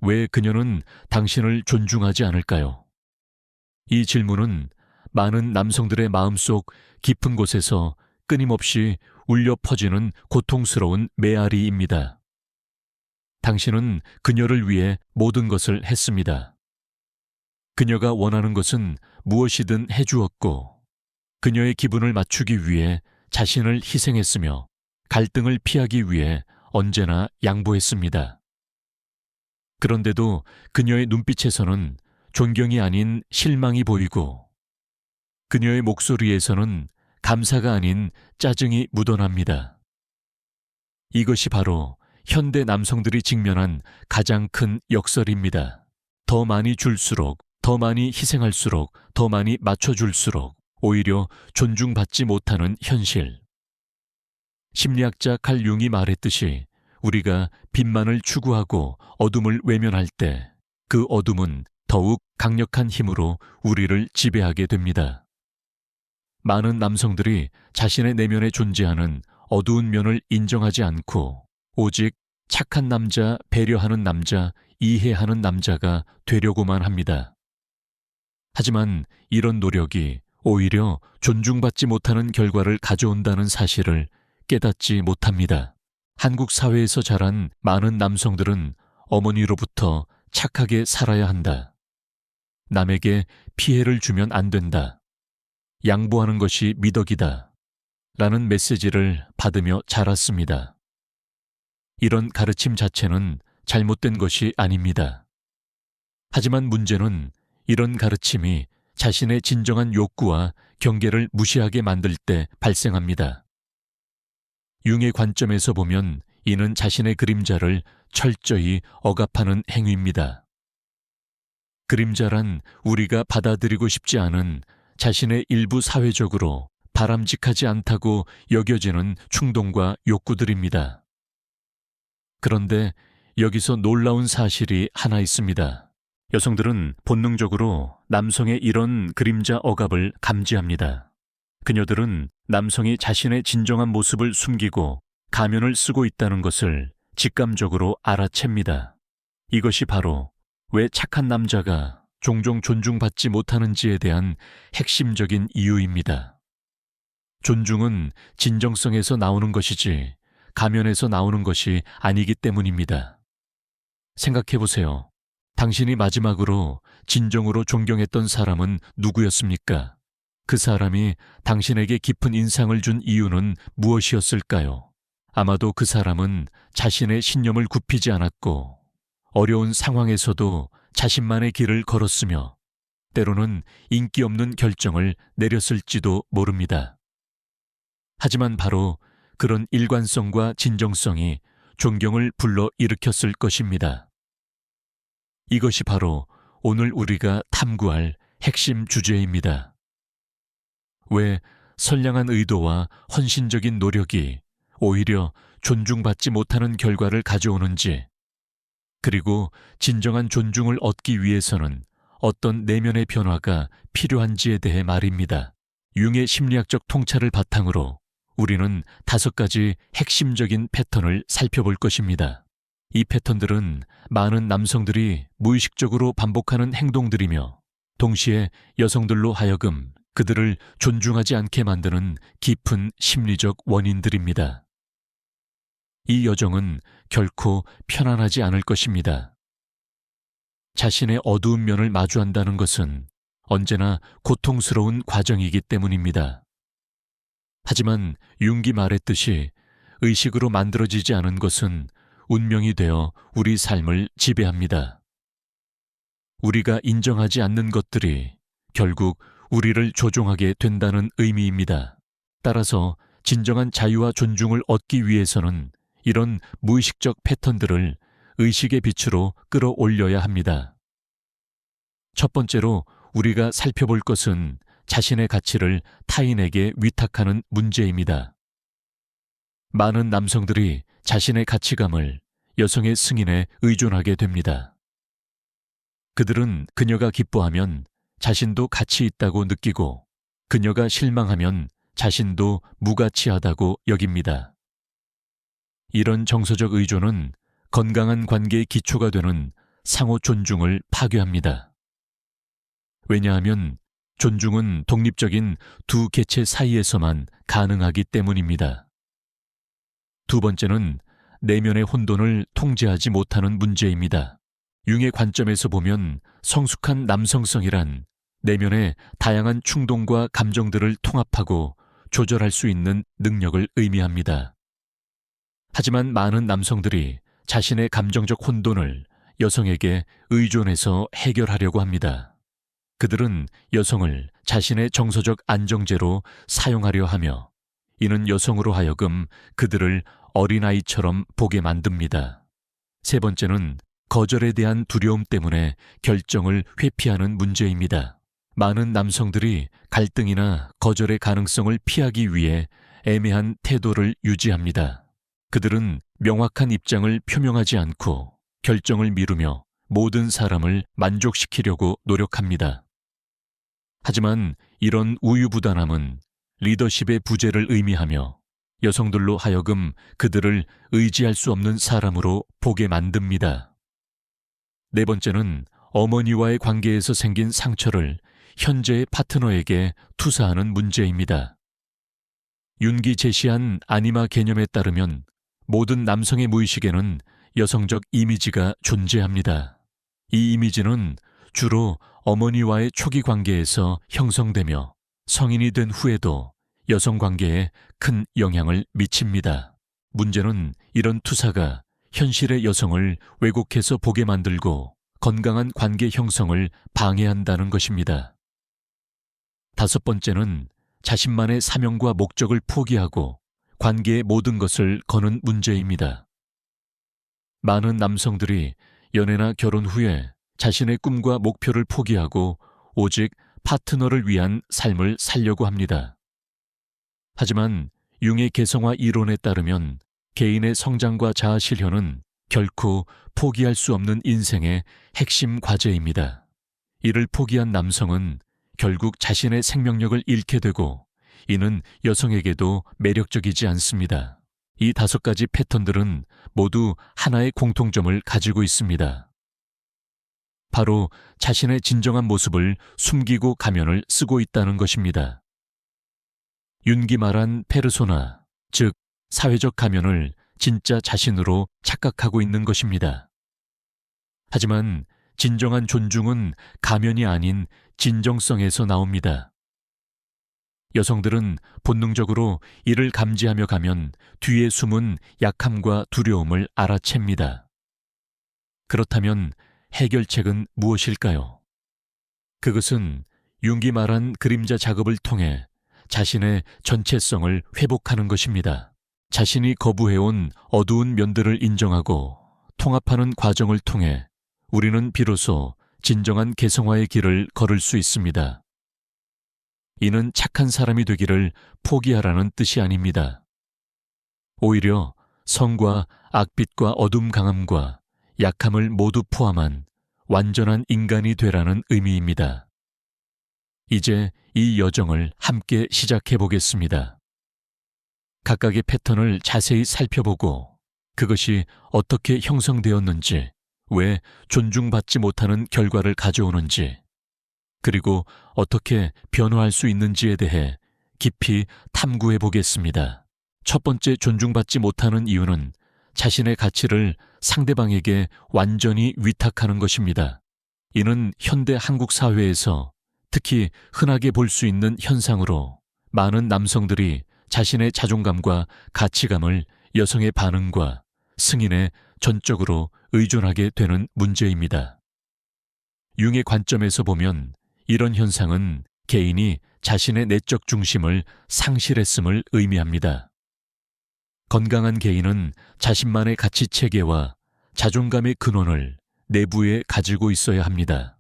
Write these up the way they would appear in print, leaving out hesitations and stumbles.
왜 그녀는 당신을 존중하지 않을까요? 이 질문은 많은 남성들의 마음속 깊은 곳에서 끊임없이 울려 퍼지는 고통스러운 메아리입니다. 당신은 그녀를 위해 모든 것을 했습니다. 그녀가 원하는 것은 무엇이든 해주었고, 그녀의 기분을 맞추기 위해 자신을 희생했으며 갈등을 피하기 위해 언제나 양보했습니다. 그런데도 그녀의 눈빛에서는 존경이 아닌 실망이 보이고, 그녀의 목소리에서는 감사가 아닌 짜증이 묻어납니다. 이것이 바로 현대 남성들이 직면한 가장 큰 역설입니다. 더 많이 줄수록, 더 많이 희생할수록, 더 많이 맞춰줄수록 오히려 존중받지 못하는 현실. 심리학자 칼 융이 말했듯이 우리가 빛만을 추구하고 어둠을 외면할 때 그 어둠은 더욱 강력한 힘으로 우리를 지배하게 됩니다. 많은 남성들이 자신의 내면에 존재하는 어두운 면을 인정하지 않고 오직 착한 남자, 배려하는 남자, 이해하는 남자가 되려고만 합니다. 하지만 이런 노력이 오히려 존중받지 못하는 결과를 가져온다는 사실을 깨닫지 못합니다. 한국 사회에서 자란 많은 남성들은 어머니로부터 착하게 살아야 한다. 남에게 피해를 주면 안 된다. 양보하는 것이 미덕이다. 라는 메시지를 받으며 자랐습니다. 이런 가르침 자체는 잘못된 것이 아닙니다. 하지만 문제는 이런 가르침이 자신의 진정한 욕구와 경계를 무시하게 만들 때 발생합니다. 융의 관점에서 보면 이는 자신의 그림자를 철저히 억압하는 행위입니다. 그림자란 우리가 받아들이고 싶지 않은 자신의 일부 사회적으로 바람직하지 않다고 여겨지는 충동과 욕구들입니다. 그런데 여기서 놀라운 사실이 하나 있습니다. 여성들은 본능적으로 남성의 이런 그림자 억압을 감지합니다. 그녀들은 남성이 자신의 진정한 모습을 숨기고 가면을 쓰고 있다는 것을 직감적으로 알아챕니다. 이것이 바로 왜 착한 남자가 종종 존중받지 못하는지에 대한 핵심적인 이유입니다. 존중은 진정성에서 나오는 것이지 가면에서 나오는 것이 아니기 때문입니다. 생각해보세요. 당신이 마지막으로 진정으로 존경했던 사람은 누구였습니까? 그 사람이 당신에게 깊은 인상을 준 이유는 무엇이었을까요? 아마도 그 사람은 자신의 신념을 굽히지 않았고 어려운 상황에서도 자신만의 길을 걸었으며 때로는 인기 없는 결정을 내렸을지도 모릅니다. 하지만 바로 그런 일관성과 진정성이 존경을 불러 일으켰을 것입니다. 이것이 바로 오늘 우리가 탐구할 핵심 주제입니다. 왜 선량한 의도와 헌신적인 노력이 오히려 존중받지 못하는 결과를 가져오는지, 그리고 진정한 존중을 얻기 위해서는 어떤 내면의 변화가 필요한지에 대해 말입니다. 융의 심리학적 통찰을 바탕으로 우리는 5가지 핵심적인 패턴을 살펴볼 것입니다. 이 패턴들은 많은 남성들이 무의식적으로 반복하는 행동들이며 동시에 여성들로 하여금 그들을 존중하지 않게 만드는 깊은 심리적 원인들입니다. 이 여정은 결코 편안하지 않을 것입니다. 자신의 어두운 면을 마주한다는 것은 언제나 고통스러운 과정이기 때문입니다. 하지만 융이 말했듯이 의식으로 만들어지지 않은 것은 운명이 되어 우리 삶을 지배합니다. 우리가 인정하지 않는 것들이 결국 우리를 조종하게 된다는 의미입니다. 따라서 진정한 자유와 존중을 얻기 위해서는 이런 무의식적 패턴들을 의식의 빛으로 끌어올려야 합니다. 첫 번째로 우리가 살펴볼 것은 자신의 가치를 타인에게 위탁하는 문제입니다. 많은 남성들이 자신의 가치감을 여성의 승인에 의존하게 됩니다. 그들은 그녀가 기뻐하면 자신도 가치 있다고 느끼고 그녀가 실망하면 자신도 무가치하다고 여깁니다. 이런 정서적 의존은 건강한 관계의 기초가 되는 상호 존중을 파괴합니다. 왜냐하면 존중은 독립적인 두 개체 사이에서만 가능하기 때문입니다. 두 번째는 내면의 혼돈을 통제하지 못하는 문제입니다. 융의 관점에서 보면 성숙한 남성성이란 내면의 다양한 충동과 감정들을 통합하고 조절할 수 있는 능력을 의미합니다. 하지만 많은 남성들이 자신의 감정적 혼돈을 여성에게 의존해서 해결하려고 합니다. 그들은 여성을 자신의 정서적 안정제로 사용하려 하며 이는 여성으로 하여금 그들을 어린아이처럼 보게 만듭니다. 세 번째는 거절에 대한 두려움 때문에 결정을 회피하는 문제입니다. 많은 남성들이 갈등이나 거절의 가능성을 피하기 위해 애매한 태도를 유지합니다. 그들은 명확한 입장을 표명하지 않고 결정을 미루며 모든 사람을 만족시키려고 노력합니다. 하지만 이런 우유부단함은 리더십의 부재를 의미하며 여성들로 하여금 그들을 의지할 수 없는 사람으로 보게 만듭니다. 네 번째는 어머니와의 관계에서 생긴 상처를 현재의 파트너에게 투사하는 문제입니다. 윤기 제시한 아니마 개념에 따르면 모든 남성의 무의식에는 여성적 이미지가 존재합니다. 이 이미지는 주로 어머니와의 초기 관계에서 형성되며 성인이 된 후에도 여성 관계에 큰 영향을 미칩니다. 문제는 이런 투사가 현실의 여성을 왜곡해서 보게 만들고 건강한 관계 형성을 방해한다는 것입니다. 다섯 번째는 자신만의 사명과 목적을 포기하고 관계의 모든 것을 거는 문제입니다. 많은 남성들이 연애나 결혼 후에 자신의 꿈과 목표를 포기하고 오직 파트너를 위한 삶을 살려고 합니다. 하지만 융의 개성화 이론에 따르면 개인의 성장과 자아 실현은 결코 포기할 수 없는 인생의 핵심 과제입니다. 이를 포기한 남성은 결국 자신의 생명력을 잃게 되고 이는 여성에게도 매력적이지 않습니다. 이 다섯 가지 패턴들은 모두 하나의 공통점을 가지고 있습니다. 바로 자신의 진정한 모습을 숨기고 가면을 쓰고 있다는 것입니다. 윤기 말한 페르소나, 즉 사회적 가면을 진짜 자신으로 착각하고 있는 것입니다. 하지만 진정한 존중은 가면이 아닌 진정성에서 나옵니다. 여성들은 본능적으로 이를 감지하며 가면 뒤에 숨은 약함과 두려움을 알아챕니다. 그렇다면 해결책은 무엇일까요? 그것은 융기 말한 그림자 작업을 통해 자신의 전체성을 회복하는 것입니다. 자신이 거부해온 어두운 면들을 인정하고 통합하는 과정을 통해 우리는 비로소 진정한 개성화의 길을 걸을 수 있습니다. 이는 착한 사람이 되기를 포기하라는 뜻이 아닙니다. 오히려 성과 악빛과 어둠 강함과 약함을 모두 포함한 완전한 인간이 되라는 의미입니다. 이제 이 여정을 함께 시작해 보겠습니다. 각각의 패턴을 자세히 살펴보고 그것이 어떻게 형성되었는지, 왜 존중받지 못하는 결과를 가져오는지, 그리고 어떻게 변화할 수 있는지에 대해 깊이 탐구해 보겠습니다. 첫 번째, 존중받지 못하는 이유는 자신의 가치를 상대방에게 완전히 위탁하는 것입니다. 이는 현대 한국 사회에서 특히 흔하게 볼 수 있는 현상으로 많은 남성들이 자신의 자존감과 가치감을 여성의 반응과 승인에 전적으로 의존하게 되는 문제입니다. 융의 관점에서 보면 이런 현상은 개인이 자신의 내적 중심을 상실했음을 의미합니다. 건강한 개인은 자신만의 가치 체계와 자존감의 근원을 내부에 가지고 있어야 합니다.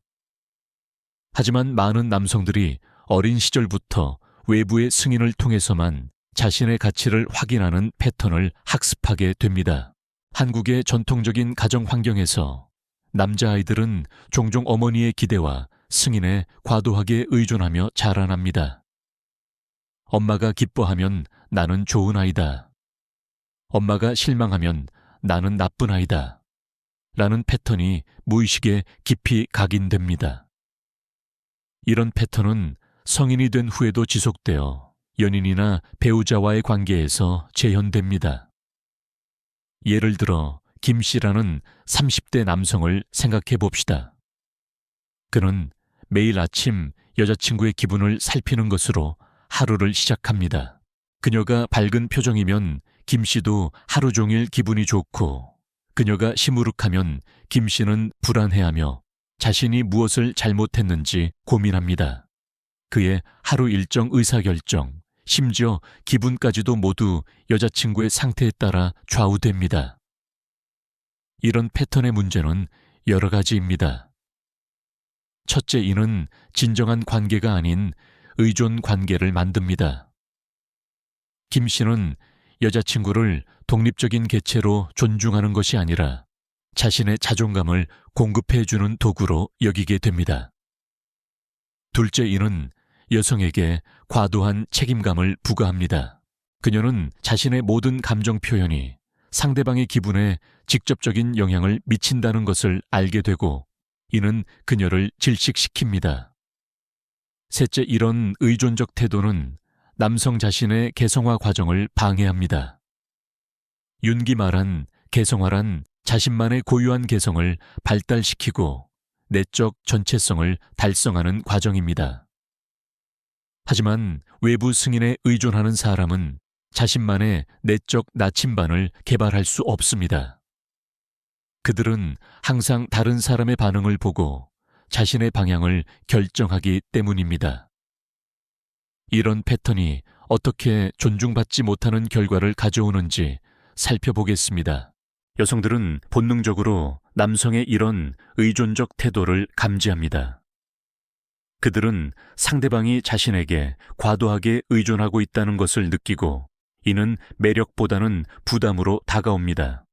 하지만 많은 남성들이 어린 시절부터 외부의 승인을 통해서만 자신의 가치를 확인하는 패턴을 학습하게 됩니다. 한국의 전통적인 가정 환경에서 남자아이들은 종종 어머니의 기대와 승인에 과도하게 의존하며 자라납니다. 엄마가 기뻐하면 나는 좋은 아이다. 엄마가 실망하면 나는 나쁜 아이다. 라는 패턴이 무의식에 깊이 각인됩니다. 이런 패턴은 성인이 된 후에도 지속되어 연인이나 배우자와의 관계에서 재현됩니다. 예를 들어 김 씨라는 30대 남성을 생각해 봅시다. 그는 매일 아침 여자친구의 기분을 살피는 것으로 하루를 시작합니다. 그녀가 밝은 표정이면 김 씨도 하루 종일 기분이 좋고, 그녀가 시무룩하면 김 씨는 불안해하며 자신이 무엇을 잘못했는지 고민합니다. 그의 하루 일정 의사결정, 심지어 기분까지도 모두 여자친구의 상태에 따라 좌우됩니다. 이런 패턴의 문제는 여러 가지입니다. 첫째, 이는 진정한 관계가 아닌 의존 관계를 만듭니다. 김 씨는 여자친구를 독립적인 개체로 존중하는 것이 아니라 자신의 자존감을 공급해주는 도구로 여기게 됩니다. 둘째, 이는 여성에게 과도한 책임감을 부과합니다. 그녀는 자신의 모든 감정 표현이 상대방의 기분에 직접적인 영향을 미친다는 것을 알게 되고, 이는 그녀를 질식시킵니다. 셋째, 이런 의존적 태도는 남성 자신의 개성화 과정을 방해합니다. 윤기 말한 개성화란 자신만의 고유한 개성을 발달시키고 내적 전체성을 달성하는 과정입니다. 하지만 외부 승인에 의존하는 사람은 자신만의 내적 나침반을 개발할 수 없습니다. 그들은 항상 다른 사람의 반응을 보고 자신의 방향을 결정하기 때문입니다. 이런 패턴이 어떻게 존중받지 못하는 결과를 가져오는지 살펴보겠습니다. 여성들은 본능적으로 남성의 이런 의존적 태도를 감지합니다. 그들은 상대방이 자신에게 과도하게 의존하고 있다는 것을 느끼고, 이는 매력보다는 부담으로 다가옵니다.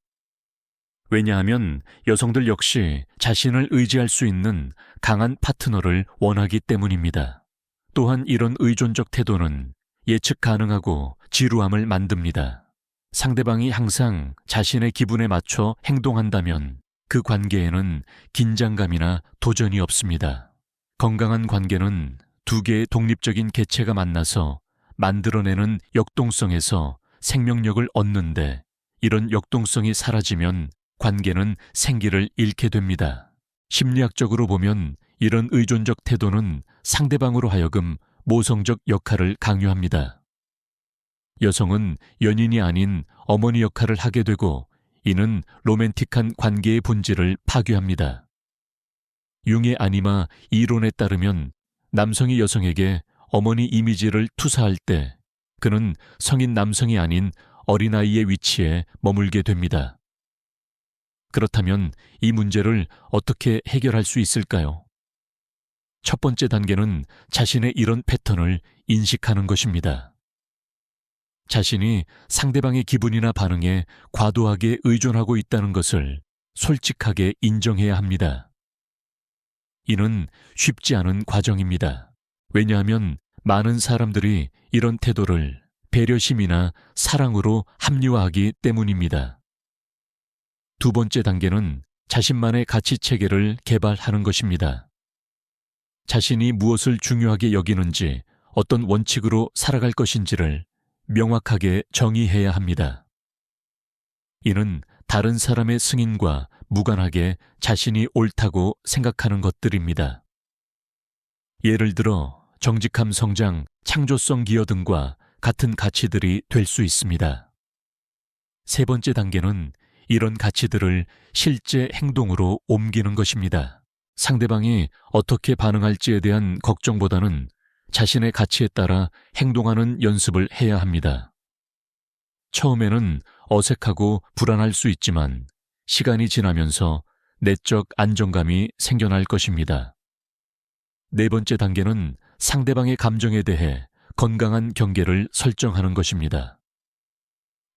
왜냐하면 여성들 역시 자신을 의지할 수 있는 강한 파트너를 원하기 때문입니다. 또한 이런 의존적 태도는 예측 가능하고 지루함을 만듭니다. 상대방이 항상 자신의 기분에 맞춰 행동한다면 그 관계에는 긴장감이나 도전이 없습니다. 건강한 관계는 두 개의 독립적인 개체가 만나서 만들어내는 역동성에서 생명력을 얻는데, 이런 역동성이 사라지면 관계는 생기를 잃게 됩니다. 심리학적으로 보면 이런 의존적 태도는 상대방으로 하여금 모성적 역할을 강요합니다. 여성은 연인이 아닌 어머니 역할을 하게 되고, 이는 로맨틱한 관계의 본질을 파괴합니다. 융의 아니마 이론에 따르면 남성이 여성에게 어머니 이미지를 투사할 때 그는 성인 남성이 아닌 어린아이의 위치에 머물게 됩니다. 그렇다면 이 문제를 어떻게 해결할 수 있을까요? 첫 번째 단계는 자신의 이런 패턴을 인식하는 것입니다. 자신이 상대방의 기분이나 반응에 과도하게 의존하고 있다는 것을 솔직하게 인정해야 합니다. 이는 쉽지 않은 과정입니다. 왜냐하면 많은 사람들이 이런 태도를 배려심이나 사랑으로 합리화하기 때문입니다. 두 번째 단계는 자신만의 가치 체계를 개발하는 것입니다. 자신이 무엇을 중요하게 여기는지, 어떤 원칙으로 살아갈 것인지를 명확하게 정의해야 합니다. 이는 다른 사람의 승인과 무관하게 자신이 옳다고 생각하는 것들입니다. 예를 들어 정직함, 성장, 창조성 기여 등과 같은 가치들이 될 수 있습니다. 세 번째 단계는 이런 가치들을 실제 행동으로 옮기는 것입니다. 상대방이 어떻게 반응할지에 대한 걱정보다는 자신의 가치에 따라 행동하는 연습을 해야 합니다. 처음에는 어색하고 불안할 수 있지만 시간이 지나면서 내적 안정감이 생겨날 것입니다. 네 번째 단계는 상대방의 감정에 대해 건강한 경계를 설정하는 것입니다.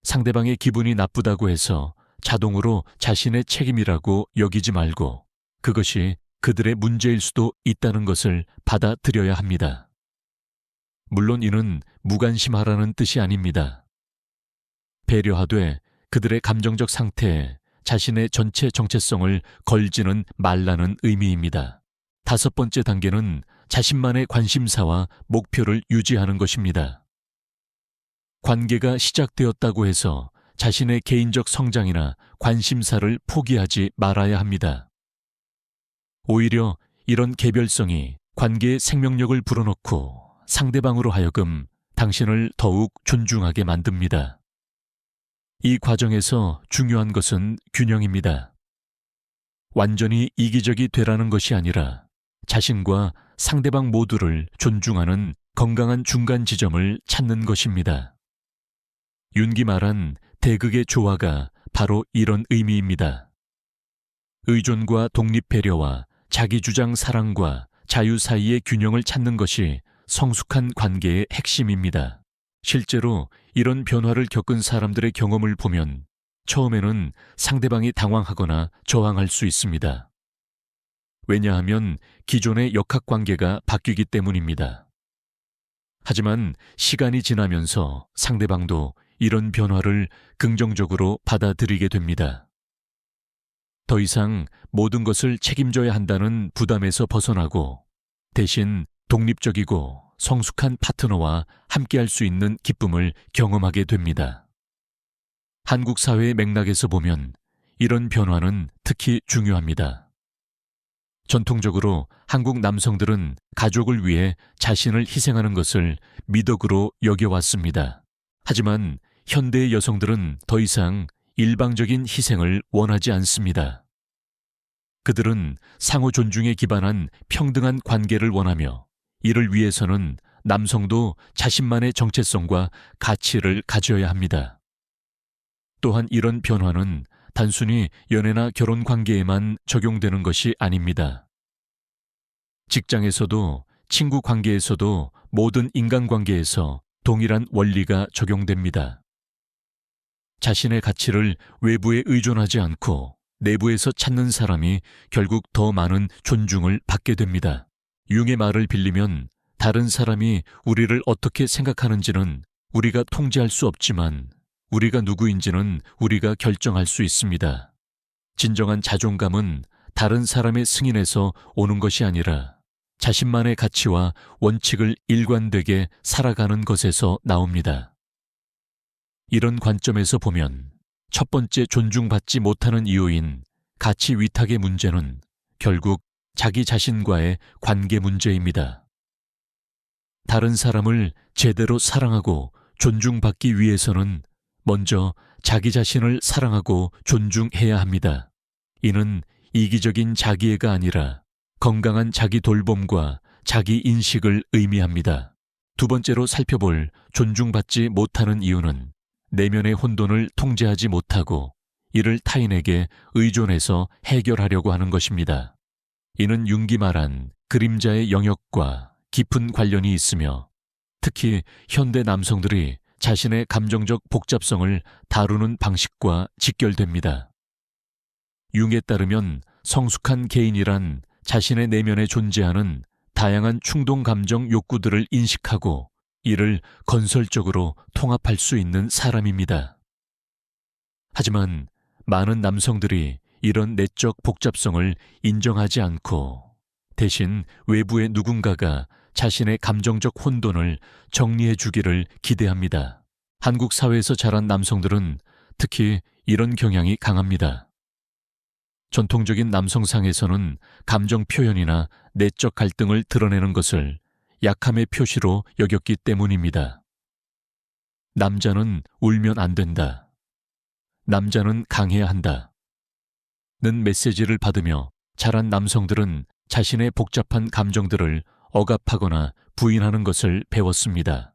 상대방의 기분이 나쁘다고 해서 자동으로 자신의 책임이라고 여기지 말고, 그것이 그들의 문제일 수도 있다는 것을 받아들여야 합니다. 물론 이는 무관심하라는 뜻이 아닙니다. 배려하되 그들의 감정적 상태에 자신의 전체 정체성을 걸지는 말라는 의미입니다. 5번째 단계는 자신만의 관심사와 목표를 유지하는 것입니다. 관계가 시작되었다고 해서 자신의 개인적 성장이나 관심사를 포기하지 말아야 합니다. 오히려 이런 개별성이 관계의 생명력을 불어넣고 상대방으로 하여금 당신을 더욱 존중하게 만듭니다. 이 과정에서 중요한 것은 균형입니다. 완전히 이기적이 되라는 것이 아니라 자신과 상대방 모두를 존중하는 건강한 중간 지점을 찾는 것입니다. 윤기 말한 대극의 조화가 바로 이런 의미입니다. 의존과 독립배려와 자기주장 사랑과 자유 사이의 균형을 찾는 것이 성숙한 관계의 핵심입니다. 실제로 이런 변화를 겪은 사람들의 경험을 보면 처음에는 상대방이 당황하거나 저항할 수 있습니다. 왜냐하면 기존의 역학관계가 바뀌기 때문입니다. 하지만 시간이 지나면서 상대방도 이런 변화를 긍정적으로 받아들이게 됩니다. 더 이상 모든 것을 책임져야 한다는 부담에서 벗어나고 대신 독립적이고 성숙한 파트너와 함께할 수 있는 기쁨을 경험하게 됩니다. 한국 사회의 맥락에서 보면 이런 변화는 특히 중요합니다. 전통적으로 한국 남성들은 가족을 위해 자신을 희생하는 것을 미덕으로 여겨왔습니다. 하지만 현대의 여성들은 더 이상 일방적인 희생을 원하지 않습니다. 그들은 상호 존중에 기반한 평등한 관계를 원하며 이를 위해서는 남성도 자신만의 정체성과 가치를 가져야 합니다. 또한 이런 변화는 단순히 연애나 결혼 관계에만 적용되는 것이 아닙니다. 직장에서도 친구 관계에서도 모든 인간관계에서 동일한 원리가 적용됩니다. 자신의 가치를 외부에 의존하지 않고 내부에서 찾는 사람이 결국 더 많은 존중을 받게 됩니다. 융의 말을 빌리면 다른 사람이 우리를 어떻게 생각하는지는 우리가 통제할 수 없지만 우리가 누구인지는 우리가 결정할 수 있습니다. 진정한 자존감은 다른 사람의 승인에서 오는 것이 아니라 자신만의 가치와 원칙을 일관되게 살아가는 것에서 나옵니다. 이런 관점에서 보면 첫 번째 존중받지 못하는 이유인 가치 위탁의 문제는 결국 자기 자신과의 관계 문제입니다. 다른 사람을 제대로 사랑하고 존중받기 위해서는 먼저 자기 자신을 사랑하고 존중해야 합니다. 이는 이기적인 자기애가 아니라 건강한 자기 돌봄과 자기 인식을 의미합니다. 두 번째로 살펴볼 존중받지 못하는 이유는 내면의 혼돈을 통제하지 못하고 이를 타인에게 의존해서 해결하려고 하는 것입니다. 이는 융기 말한 그림자의 영역과 깊은 관련이 있으며 특히 현대 남성들이 자신의 감정적 복잡성을 다루는 방식과 직결됩니다. 융에 따르면 성숙한 개인이란 자신의 내면에 존재하는 다양한 충동 감정 욕구들을 인식하고 이를 건설적으로 통합할 수 있는 사람입니다. 하지만 많은 남성들이 이런 내적 복잡성을 인정하지 않고 대신 외부의 누군가가 자신의 감정적 혼돈을 정리해 주기를 기대합니다. 한국 사회에서 자란 남성들은 특히 이런 경향이 강합니다. 전통적인 남성상에서는 감정 표현이나 내적 갈등을 드러내는 것을 약함의 표시로 여겼기 때문입니다. 남자는 울면 안 된다. 남자는 강해야 한다. 는 메시지를 받으며 자란 남성들은 자신의 복잡한 감정들을 억압하거나 부인하는 것을 배웠습니다.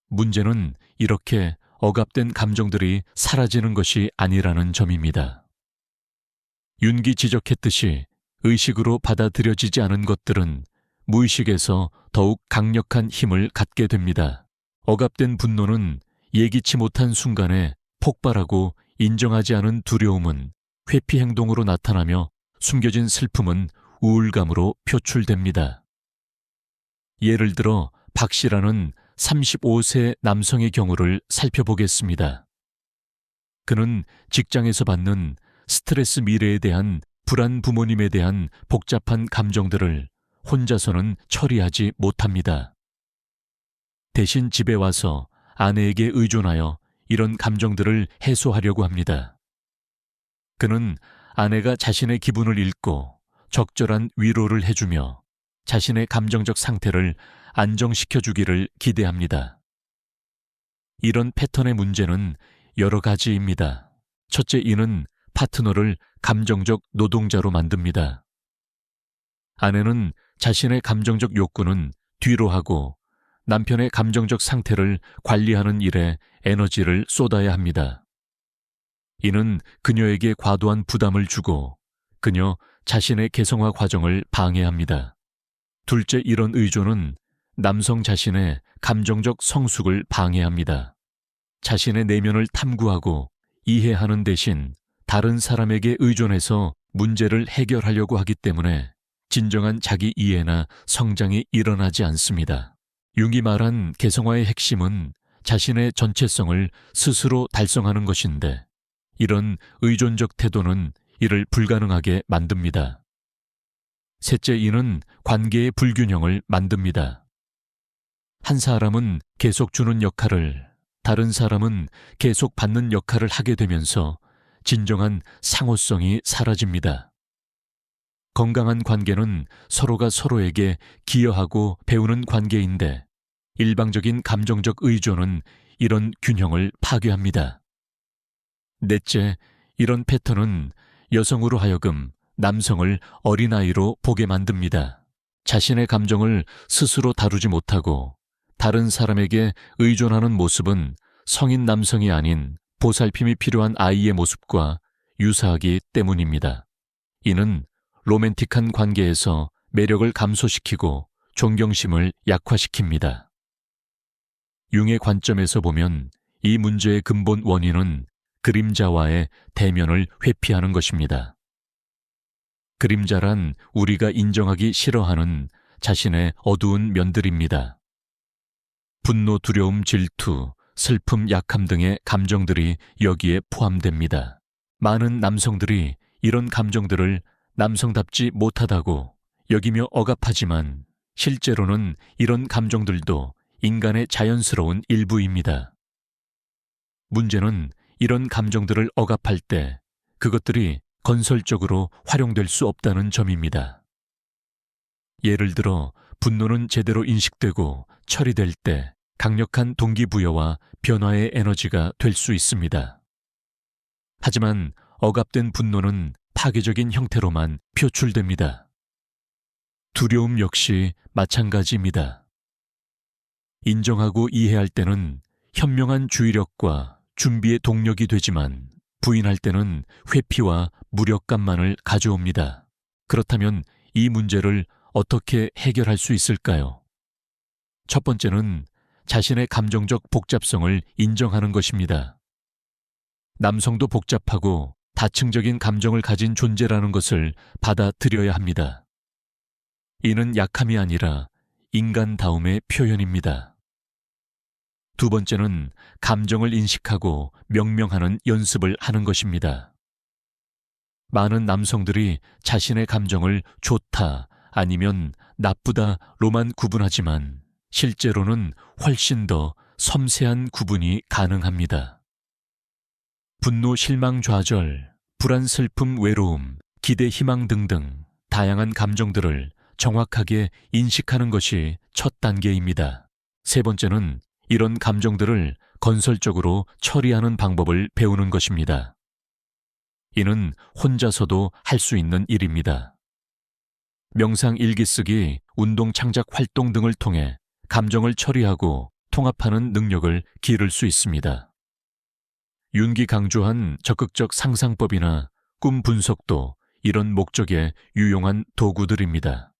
문제는 이렇게 억압된 감정들이 사라지는 것이 아니라는 점입니다. 윤기 지적했듯이 의식으로 받아들여지지 않은 것들은 무의식에서 더욱 강력한 힘을 갖게 됩니다. 억압된 분노는 예기치 못한 순간에 폭발하고 인정하지 않은 두려움은 회피 행동으로 나타나며 숨겨진 슬픔은 우울감으로 표출됩니다. 예를 들어 박 씨라는 35세 남성의 경우를 살펴보겠습니다. 그는 직장에서 받는 스트레스, 미래에 대한 불안, 부모님에 대한 복잡한 감정들을 혼자서는 처리하지 못합니다. 대신 집에 와서 아내에게 의존하여 이런 감정들을 해소하려고 합니다. 그는 아내가 자신의 기분을 읽고 적절한 위로를 해주며 자신의 감정적 상태를 안정시켜주기를 기대합니다. 이런 패턴의 문제는 여러 가지입니다. 첫째, 이는 파트너를 감정적 노동자로 만듭니다. 아내는 자신의 감정적 욕구는 뒤로 하고 남편의 감정적 상태를 관리하는 일에 에너지를 쏟아야 합니다. 이는 그녀에게 과도한 부담을 주고 그녀 자신의 개성화 과정을 방해합니다. 둘째, 이런 의존은 남성 자신의 감정적 성숙을 방해합니다. 자신의 내면을 탐구하고 이해하는 대신 다른 사람에게 의존해서 문제를 해결하려고 하기 때문에 진정한 자기 이해나 성장이 일어나지 않습니다. 융이 말한 개성화의 핵심은 자신의 전체성을 스스로 달성하는 것인데 이런 의존적 태도는 이를 불가능하게 만듭니다. 셋째, 이는 관계의 불균형을 만듭니다. 한 사람은 계속 주는 역할을, 다른 사람은 계속 받는 역할을 하게 되면서 진정한 상호성이 사라집니다. 건강한 관계는 서로가 서로에게 기여하고 배우는 관계인데 일방적인 감정적 의존은 이런 균형을 파괴합니다. 넷째, 이런 패턴은 여성으로 하여금 남성을 어린아이로 보게 만듭니다. 자신의 감정을 스스로 다루지 못하고 다른 사람에게 의존하는 모습은 성인 남성이 아닌 보살핌이 필요한 아이의 모습과 유사하기 때문입니다. 이는 로맨틱한 관계에서 매력을 감소시키고 존경심을 약화시킵니다. 융의 관점에서 보면 이 문제의 근본 원인은 그림자와의 대면을 회피하는 것입니다. 그림자란 우리가 인정하기 싫어하는 자신의 어두운 면들입니다. 분노, 두려움, 질투, 슬픔, 약함 등의 감정들이 여기에 포함됩니다. 많은 남성들이 이런 감정들을 남성답지 못하다고 여기며 억압하지만 실제로는 이런 감정들도 인간의 자연스러운 일부입니다. 문제는 이런 감정들을 억압할 때 그것들이 건설적으로 활용될 수 없다는 점입니다. 예를 들어 분노는 제대로 인식되고 처리될 때 강력한 동기부여와 변화의 에너지가 될 수 있습니다. 하지만 억압된 분노는 파괴적인 형태로만 표출됩니다. 두려움 역시 마찬가지입니다. 인정하고 이해할 때는 현명한 주의력과 준비의 동력이 되지만 부인할 때는 회피와 무력감만을 가져옵니다. 그렇다면 이 문제를 어떻게 해결할 수 있을까요? 첫 번째는 자신의 감정적 복잡성을 인정하는 것입니다. 남성도 복잡하고 다층적인 감정을 가진 존재라는 것을 받아들여야 합니다. 이는 약함이 아니라 인간다움의 표현입니다. 두 번째는 감정을 인식하고 명명하는 연습을 하는 것입니다. 많은 남성들이 자신의 감정을 좋다 아니면 나쁘다로만 구분하지만 실제로는 훨씬 더 섬세한 구분이 가능합니다. 분노, 실망, 좌절, 불안, 슬픔, 외로움, 기대, 희망 등등 다양한 감정들을 정확하게 인식하는 것이 첫 단계입니다. 세 번째는 이런 감정들을 건설적으로 처리하는 방법을 배우는 것입니다. 이는 혼자서도 할 수 있는 일입니다. 명상, 일기 쓰기, 운동, 창작 활동 등을 통해 감정을 처리하고 통합하는 능력을 기를 수 있습니다. 윤기 강조한 적극적 상상법이나 꿈 분석도 이런 목적에 유용한 도구들입니다.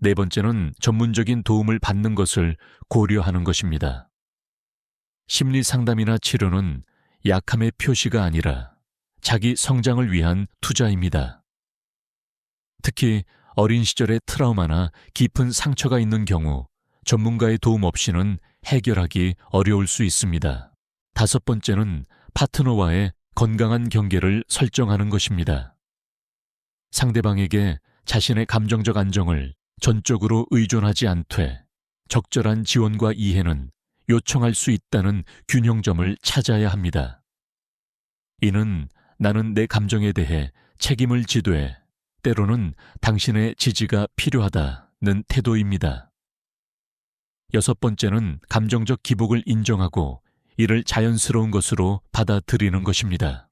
네 번째는 전문적인 도움을 받는 것을 고려하는 것입니다. 심리 상담이나 치료는 약함의 표시가 아니라 자기 성장을 위한 투자입니다. 특히 어린 시절의 트라우마나 깊은 상처가 있는 경우 전문가의 도움 없이는 해결하기 어려울 수 있습니다. 다섯 번째는 파트너와의 건강한 경계를 설정하는 것입니다. 상대방에게 자신의 감정적 안정을 전적으로 의존하지 않되 적절한 지원과 이해는 요청할 수 있다는 균형점을 찾아야 합니다. 이는 나는 내 감정에 대해 책임을 지되 때로는 당신의 지지가 필요하다는 태도입니다. 6번째는 감정적 기복을 인정하고 이를 자연스러운 것으로 받아들이는 것입니다.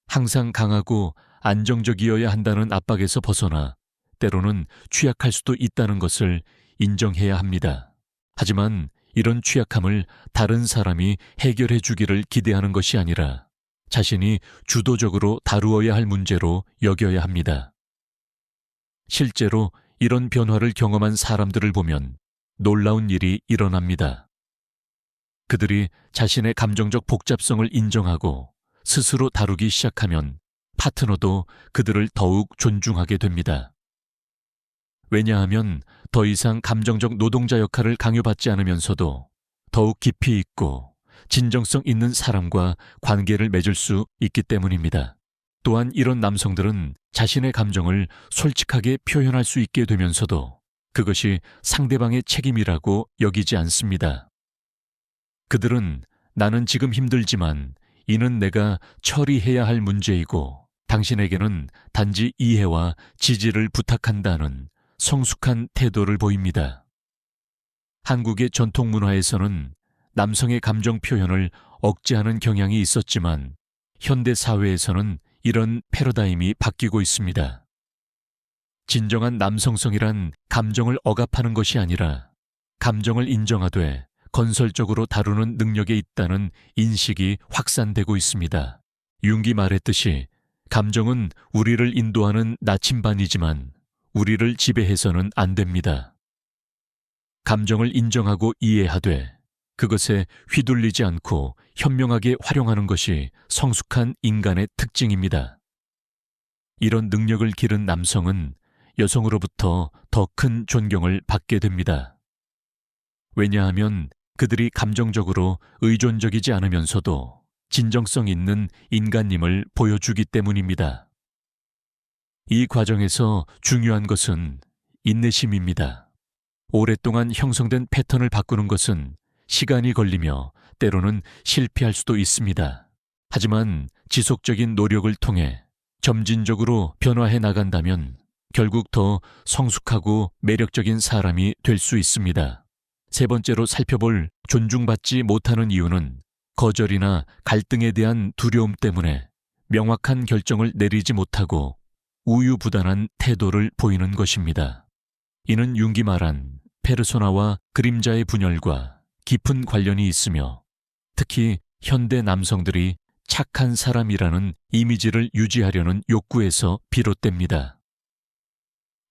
항상 강하고 안정적이어야 한다는 압박에서 벗어나 때로는 취약할 수도 있다는 것을 인정해야 합니다. 하지만 이런 취약함을 다른 사람이 해결해 주기를 기대하는 것이 아니라 자신이 주도적으로 다루어야 할 문제로 여겨야 합니다. 실제로 이런 변화를 경험한 사람들을 보면 놀라운 일이 일어납니다. 그들이 자신의 감정적 복잡성을 인정하고 스스로 다루기 시작하면 파트너도 그들을 더욱 존중하게 됩니다. 왜냐하면 더 이상 감정적 노동자 역할을 강요받지 않으면서도 더욱 깊이 있고 진정성 있는 사람과 관계를 맺을 수 있기 때문입니다. 또한 이런 남성들은 자신의 감정을 솔직하게 표현할 수 있게 되면서도 그것이 상대방의 책임이라고 여기지 않습니다. 그들은 나는 지금 힘들지만 이는 내가 처리해야 할 문제이고 당신에게는 단지 이해와 지지를 부탁한다는 성숙한 태도를 보입니다. 한국의 전통 문화에서는 남성의 감정 표현을 억제하는 경향이 있었지만 현대 사회에서는 이런 패러다임이 바뀌고 있습니다. 진정한 남성성이란 감정을 억압하는 것이 아니라 감정을 인정하되 건설적으로 다루는 능력에 있다는 인식이 확산되고 있습니다. 융기 말했듯이 감정은 우리를 인도하는 나침반이지만 우리를 지배해서는 안 됩니다. 감정을 인정하고 이해하되 그것에 휘둘리지 않고 현명하게 활용하는 것이 성숙한 인간의 특징입니다. 이런 능력을 기른 남성은 여성으로부터 더 큰 존경을 받게 됩니다. 왜냐하면 그들이 감정적으로 의존적이지 않으면서도 진정성 있는 인간임을 보여주기 때문입니다. 이 과정에서 중요한 것은 인내심입니다. 오랫동안 형성된 패턴을 바꾸는 것은 시간이 걸리며 때로는 실패할 수도 있습니다. 하지만 지속적인 노력을 통해 점진적으로 변화해 나간다면 결국 더 성숙하고 매력적인 사람이 될 수 있습니다. 세 번째로 살펴볼 존중받지 못하는 이유는 거절이나 갈등에 대한 두려움 때문에 명확한 결정을 내리지 못하고 우유부단한 태도를 보이는 것입니다. 이는 융기 말한 페르소나와 그림자의 분열과 깊은 관련이 있으며 특히 현대 남성들이 착한 사람이라는 이미지를 유지하려는 욕구에서 비롯됩니다.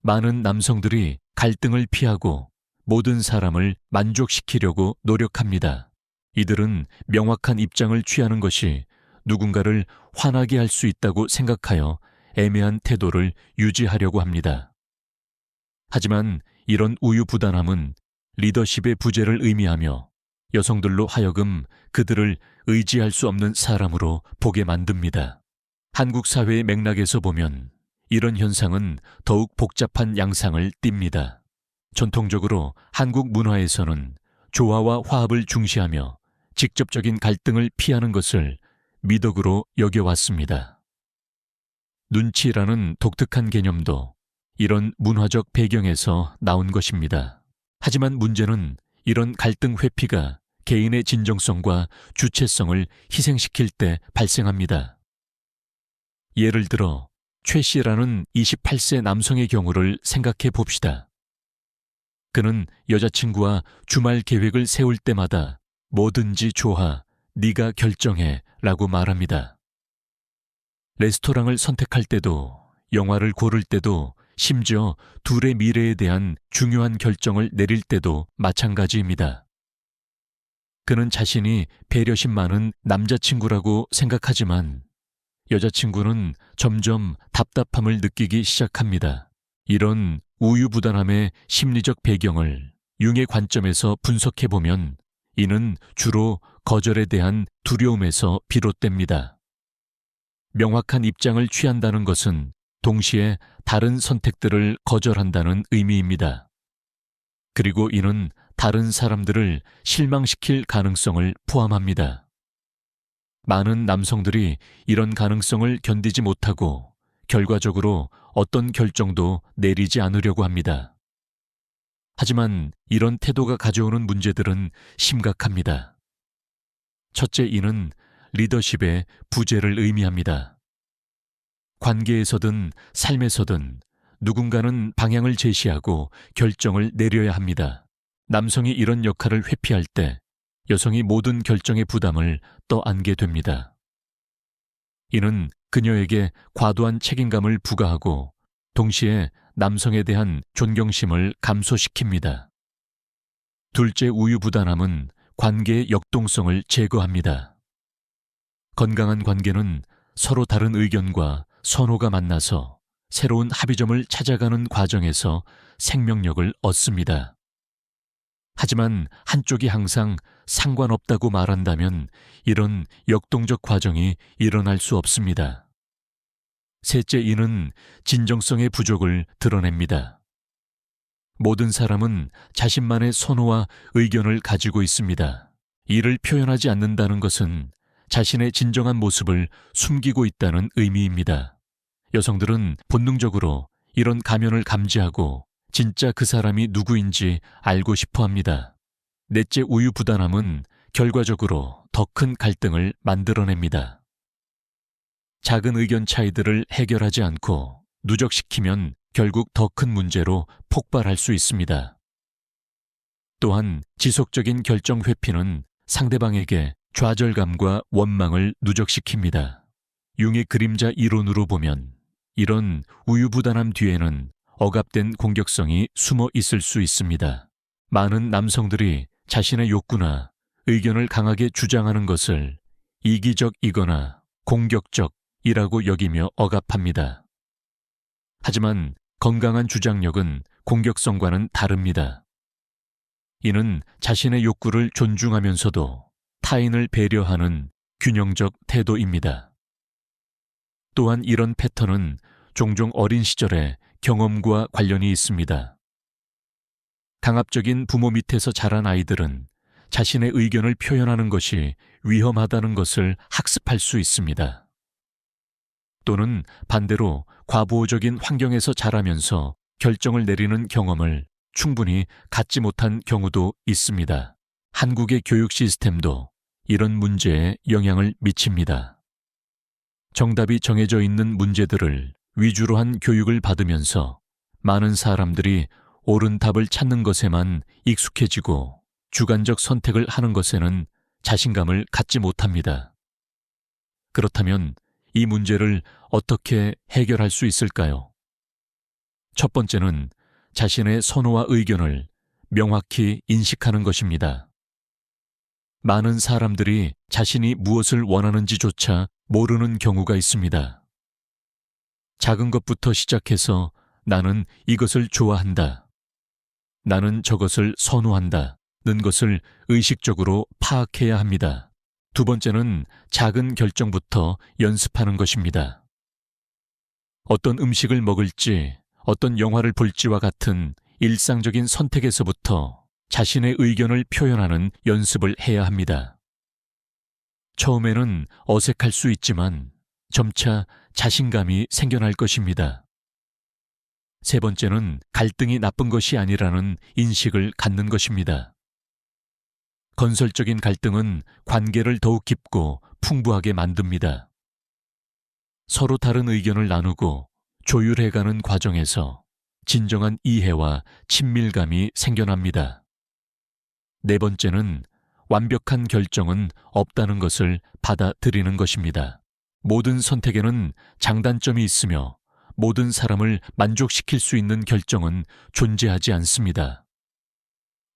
많은 남성들이 갈등을 피하고 모든 사람을 만족시키려고 노력합니다. 이들은 명확한 입장을 취하는 것이 누군가를 화나게 할 수 있다고 생각하여 애매한 태도를 유지하려고 합니다. 하지만 이런 우유부단함은 리더십의 부재를 의미하며 여성들로 하여금 그들을 의지할 수 없는 사람으로 보게 만듭니다. 한국 사회의 맥락에서 보면 이런 현상은 더욱 복잡한 양상을 띱니다. 전통적으로 한국 문화에서는 조화와 화합을 중시하며 직접적인 갈등을 피하는 것을 미덕으로 여겨왔습니다. 눈치라는 독특한 개념도 이런 문화적 배경에서 나온 것입니다. 하지만 문제는 이런 갈등 회피가 개인의 진정성과 주체성을 희생시킬 때 발생합니다. 예를 들어 최 씨라는 28세 남성의 경우를 생각해 봅시다. 그는 여자친구와 주말 계획을 세울 때마다 뭐든지 좋아, 네가 결정해 라고 말합니다. 레스토랑을 선택할 때도, 영화를 고를 때도, 심지어 둘의 미래에 대한 중요한 결정을 내릴 때도 마찬가지입니다. 그는 자신이 배려심 많은 남자친구라고 생각하지만 여자친구는 점점 답답함을 느끼기 시작합니다. 이런 우유부단함의 심리적 배경을 융의 관점에서 분석해보면 이는 주로 거절에 대한 두려움에서 비롯됩니다. 명확한 입장을 취한다는 것은 동시에 다른 선택들을 거절한다는 의미입니다. 그리고 이는 다른 사람들을 실망시킬 가능성을 포함합니다. 많은 남성들이 이런 가능성을 견디지 못하고 결과적으로 어떤 결정도 내리지 않으려고 합니다. 하지만 이런 태도가 가져오는 문제들은 심각합니다. 첫째, 이는 리더십의 부재를 의미합니다. 관계에서든 삶에서든 누군가는 방향을 제시하고 결정을 내려야 합니다. 남성이 이런 역할을 회피할 때 여성이 모든 결정의 부담을 떠안게 됩니다. 이는 그녀에게 과도한 책임감을 부과하고 동시에 남성에 대한 존경심을 감소시킵니다. 둘째, 우유부단함은 관계의 역동성을 제거합니다. 건강한 관계는 서로 다른 의견과 선호가 만나서 새로운 합의점을 찾아가는 과정에서 생명력을 얻습니다. 하지만 한쪽이 항상 상관없다고 말한다면 이런 역동적 과정이 일어날 수 없습니다. 셋째, 이는 진정성의 부족을 드러냅니다. 모든 사람은 자신만의 선호와 의견을 가지고 있습니다. 이를 표현하지 않는다는 것은 자신의 진정한 모습을 숨기고 있다는 의미입니다. 여성들은 본능적으로 이런 가면을 감지하고 진짜 그 사람이 누구인지 알고 싶어 합니다. 넷째, 우유부단함은 결과적으로 더 큰 갈등을 만들어냅니다. 작은 의견 차이들을 해결하지 않고 누적시키면 결국 더 큰 문제로 폭발할 수 있습니다. 또한 지속적인 결정 회피는 상대방에게 좌절감과 원망을 누적시킵니다. 융의 그림자 이론으로 보면 이런 우유부단함 뒤에는 억압된 공격성이 숨어 있을 수 있습니다. 많은 남성들이 자신의 욕구나 의견을 강하게 주장하는 것을 이기적이거나 공격적이라고 여기며 억압합니다. 하지만 건강한 주장력은 공격성과는 다릅니다. 이는 자신의 욕구를 존중하면서도 타인을 배려하는 균형적 태도입니다. 또한 이런 패턴은 종종 어린 시절의 경험과 관련이 있습니다. 강압적인 부모 밑에서 자란 아이들은 자신의 의견을 표현하는 것이 위험하다는 것을 학습할 수 있습니다. 또는 반대로 과보호적인 환경에서 자라면서 결정을 내리는 경험을 충분히 갖지 못한 경우도 있습니다. 한국의 교육 시스템도 이런 문제에 영향을 미칩니다. 정답이 정해져 있는 문제들을 위주로 한 교육을 받으면서 많은 사람들이 옳은 답을 찾는 것에만 익숙해지고 주관적 선택을 하는 것에는 자신감을 갖지 못합니다. 그렇다면 이 문제를 어떻게 해결할 수 있을까요? 첫 번째는 자신의 선호와 의견을 명확히 인식하는 것입니다. 많은 사람들이 자신이 무엇을 원하는지조차 모르는 경우가 있습니다. 작은 것부터 시작해서 나는 이것을 좋아한다, 나는 저것을 선호한다 는 것을 의식적으로 파악해야 합니다. 두 번째는 작은 결정부터 연습하는 것입니다. 어떤 음식을 먹을지, 어떤 영화를 볼지와 같은 일상적인 선택에서부터 자신의 의견을 표현하는 연습을 해야 합니다. 처음에는 어색할 수 있지만 점차 자신감이 생겨날 것입니다. 세 번째는 갈등이 나쁜 것이 아니라는 인식을 갖는 것입니다. 건설적인 갈등은 관계를 더욱 깊고 풍부하게 만듭니다. 서로 다른 의견을 나누고 조율해가는 과정에서 진정한 이해와 친밀감이 생겨납니다. 네 번째는 완벽한 결정은 없다는 것을 받아들이는 것입니다. 모든 선택에는 장단점이 있으며 모든 사람을 만족시킬 수 있는 결정은 존재하지 않습니다.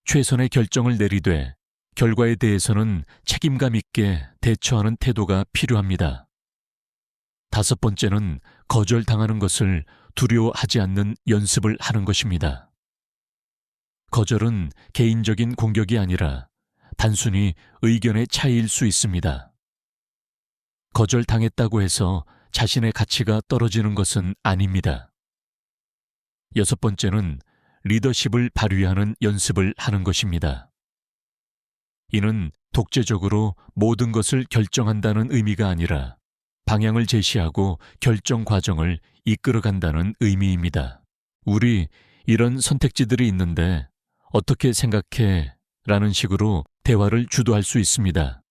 최선의 결정을 내리되 결과에 대해서는 책임감 있게 대처하는 태도가 필요합니다. 다섯 번째는 거절당하는 것을 두려워하지 않는 연습을 하는 것입니다. 거절은 개인적인 공격이 아니라 단순히 의견의 차이일 수 있습니다. 거절당했다고 해서 자신의 가치가 떨어지는 것은 아닙니다. 여섯 번째는 리더십을 발휘하는 연습을 하는 것입니다. 이는 독재적으로 모든 것을 결정한다는 의미가 아니라 방향을 제시하고 결정 과정을 이끌어간다는 의미입니다. 우리 이런 선택지들이 있는데 어떻게 생각해? 라는 식으로 대화를 주도할 수 있습니다.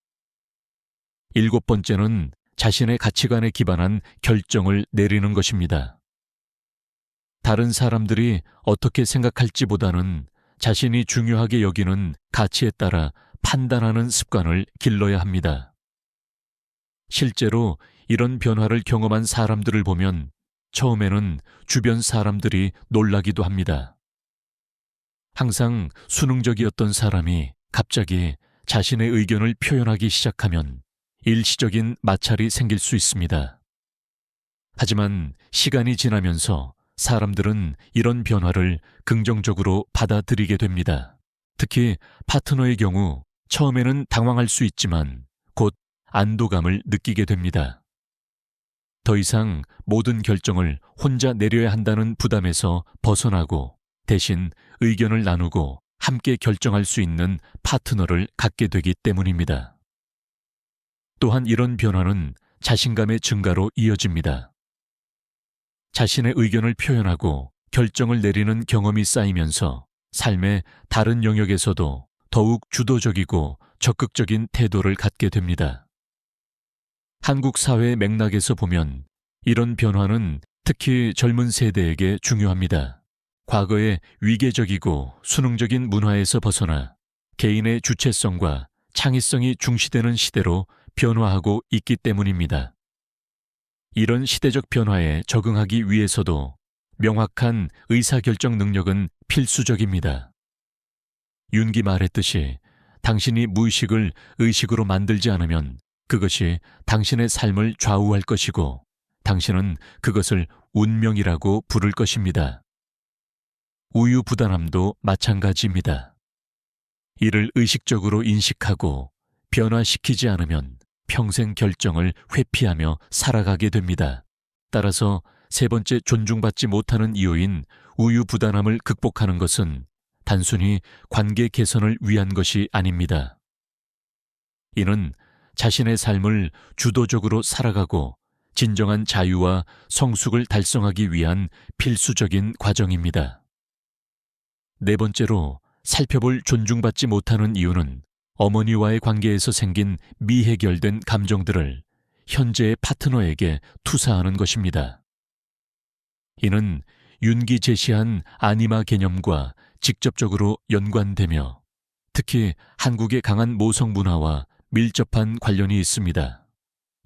일곱 번째는 자신의 가치관에 기반한 결정을 내리는 것입니다. 다른 사람들이 어떻게 생각할지보다는 자신이 중요하게 여기는 가치에 따라 판단하는 습관을 길러야 합니다. 실제로 이런 변화를 경험한 사람들을 보면 처음에는 주변 사람들이 놀라기도 합니다. 항상 수능적이었던 사람이 갑자기 자신의 의견을 표현하기 시작하면 일시적인 마찰이 생길 수 있습니다. 하지만 시간이 지나면서 사람들은 이런 변화를 긍정적으로 받아들이게 됩니다. 특히 파트너의 경우 처음에는 당황할 수 있지만 곧 안도감을 느끼게 됩니다. 더 이상 모든 결정을 혼자 내려야 한다는 부담에서 벗어나고 대신 의견을 나누고 함께 결정할 수 있는 파트너를 갖게 되기 때문입니다. 또한 이런 변화는 자신감의 증가로 이어집니다. 자신의 의견을 표현하고 결정을 내리는 경험이 쌓이면서 삶의 다른 영역에서도 더욱 주도적이고 적극적인 태도를 갖게 됩니다. 한국 사회의 맥락에서 보면 이런 변화는 특히 젊은 세대에게 중요합니다. 과거의 위계적이고 수능적인 문화에서 벗어나 개인의 주체성과 창의성이 중시되는 시대로 변화하고 있기 때문입니다. 이런 시대적 변화에 적응하기 위해서도 명확한 의사결정 능력은 필수적입니다. 윤기 말했듯이 당신이 무의식을 의식으로 만들지 않으면 그것이 당신의 삶을 좌우할 것이고 당신은 그것을 운명이라고 부를 것입니다. 우유부단함도 마찬가지입니다. 이를 의식적으로 인식하고 변화시키지 않으면 평생 결정을 회피하며 살아가게 됩니다. 따라서 세 번째 존중받지 못하는 이유인 우유부단함을 극복하는 것은 단순히 관계 개선을 위한 것이 아닙니다. 이는 자신의 삶을 주도적으로 살아가고 진정한 자유와 성숙을 달성하기 위한 필수적인 과정입니다. 네 번째로 살펴볼 존중받지 못하는 이유는 어머니와의 관계에서 생긴 미해결된 감정들을 현재의 파트너에게 투사하는 것입니다. 이는 윤기 제시한 아니마 개념과 직접적으로 연관되며 특히 한국의 강한 모성 문화와 밀접한 관련이 있습니다.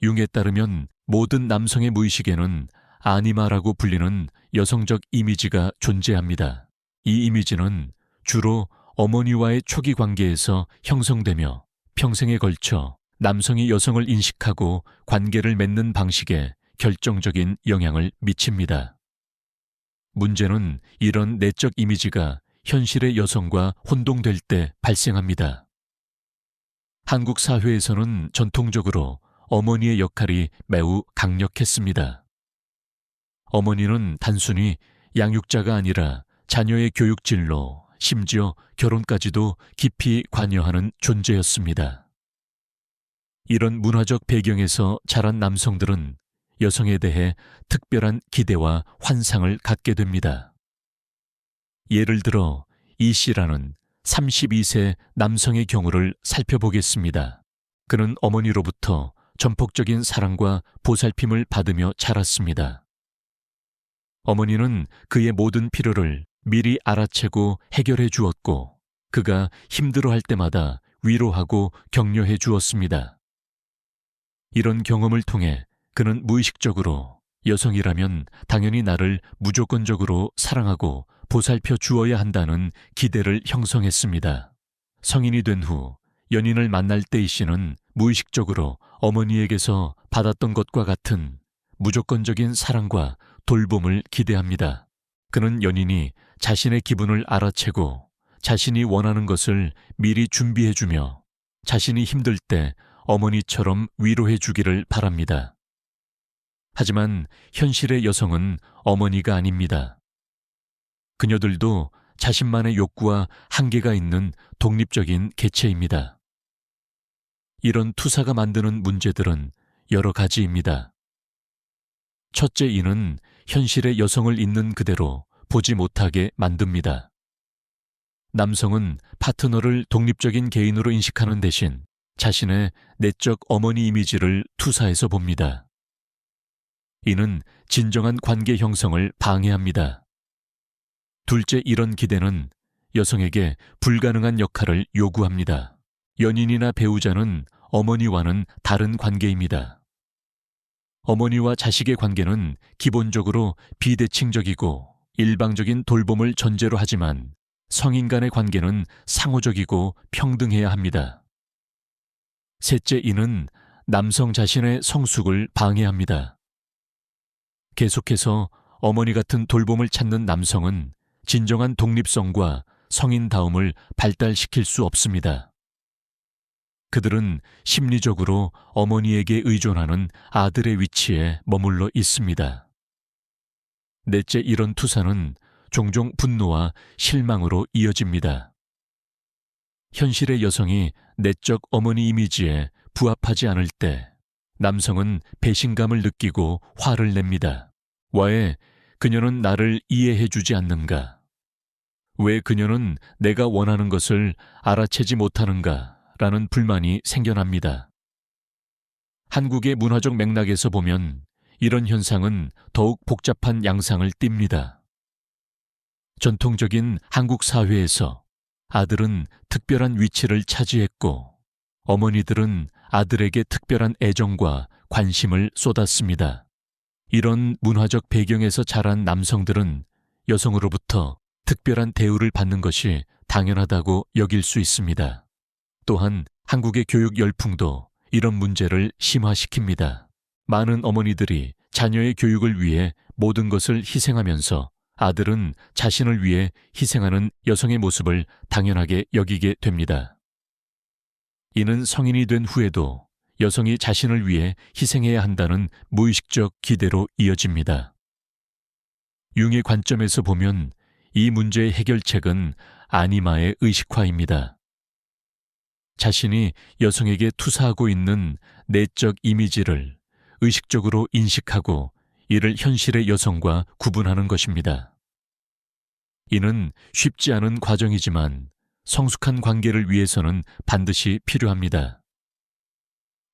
융에 따르면 모든 남성의 무의식에는 아니마라고 불리는 여성적 이미지가 존재합니다. 이 이미지는 주로 어머니와의 초기 관계에서 형성되며 평생에 걸쳐 남성이 여성을 인식하고 관계를 맺는 방식에 결정적인 영향을 미칩니다. 문제는 이런 내적 이미지가 현실의 여성과 혼동될 때 발생합니다. 한국 사회에서는 전통적으로 어머니의 역할이 매우 강력했습니다. 어머니는 단순히 양육자가 아니라 자녀의 교육진로, 심지어 결혼까지도 깊이 관여하는 존재였습니다. 이런 문화적 배경에서 자란 남성들은 여성에 대해 특별한 기대와 환상을 갖게 됩니다. 예를 들어 이 씨라는 32세 남성의 경우를 살펴보겠습니다. 그는 어머니로부터 전폭적인 사랑과 보살핌을 받으며 자랐습니다. 어머니는 그의 모든 필요를 미리 알아채고 해결해 주었고 그가 힘들어할 때마다 위로하고 격려해 주었습니다. 이런 경험을 통해 그는 무의식적으로 여성이라면 당연히 나를 무조건적으로 사랑하고 보살펴 주어야 한다는 기대를 형성했습니다. 성인이 된 후 연인을 만날 때 이 씨는 무의식적으로 어머니에게서 받았던 것과 같은 무조건적인 사랑과 돌봄을 기대합니다. 그는 연인이 자신의 기분을 알아채고 자신이 원하는 것을 미리 준비해주며 자신이 힘들 때 어머니처럼 위로해 주기를 바랍니다. 하지만 현실의 여성은 어머니가 아닙니다. 그녀들도 자신만의 욕구와 한계가 있는 독립적인 개체입니다. 이런 투사가 만드는 문제들은 여러 가지입니다. 첫째, 이는 현실의 여성을 있는 그대로 보지 못하게 만듭니다. 남성은 파트너를 독립적인 개인으로 인식하는 대신 자신의 내적 어머니 이미지를 투사해서 봅니다. 이는 진정한 관계 형성을 방해합니다. 둘째, 이런 기대는 여성에게 불가능한 역할을 요구합니다. 연인이나 배우자는 어머니와는 다른 관계입니다. 어머니와 자식의 관계는 기본적으로 비대칭적이고 일방적인 돌봄을 전제로 하지만 성인 간의 관계는 상호적이고 평등해야 합니다. 셋째, 이는 남성 자신의 성숙을 방해합니다. 계속해서 어머니 같은 돌봄을 찾는 남성은 진정한 독립성과 성인다움을 발달시킬 수 없습니다. 그들은 심리적으로 어머니에게 의존하는 아들의 위치에 머물러 있습니다. 넷째, 이런 투사는 종종 분노와 실망으로 이어집니다. 현실의 여성이 내적 어머니 이미지에 부합하지 않을 때 남성은 배신감을 느끼고 화를 냅니다. 왜 그녀는 나를 이해해주지 않는가? 왜 그녀는 내가 원하는 것을 알아채지 못하는가? 라는 불만이 생겨납니다. 한국의 문화적 맥락에서 보면 이런 현상은 더욱 복잡한 양상을 띱니다. 전통적인 한국 사회에서 아들은 특별한 위치를 차지했고 어머니들은 아들에게 특별한 애정과 관심을 쏟았습니다. 이런 문화적 배경에서 자란 남성들은 여성으로부터 특별한 대우를 받는 것이 당연하다고 여길 수 있습니다. 또한 한국의 교육 열풍도 이런 문제를 심화시킵니다. 많은 어머니들이 자녀의 교육을 위해 모든 것을 희생하면서 아들은 자신을 위해 희생하는 여성의 모습을 당연하게 여기게 됩니다. 이는 성인이 된 후에도 여성이 자신을 위해 희생해야 한다는 무의식적 기대로 이어집니다. 융의 관점에서 보면 이 문제의 해결책은 아니마의 의식화입니다. 자신이 여성에게 투사하고 있는 내적 이미지를 의식적으로 인식하고 이를 현실의 여성과 구분하는 것입니다. 이는 쉽지 않은 과정이지만 성숙한 관계를 위해서는 반드시 필요합니다.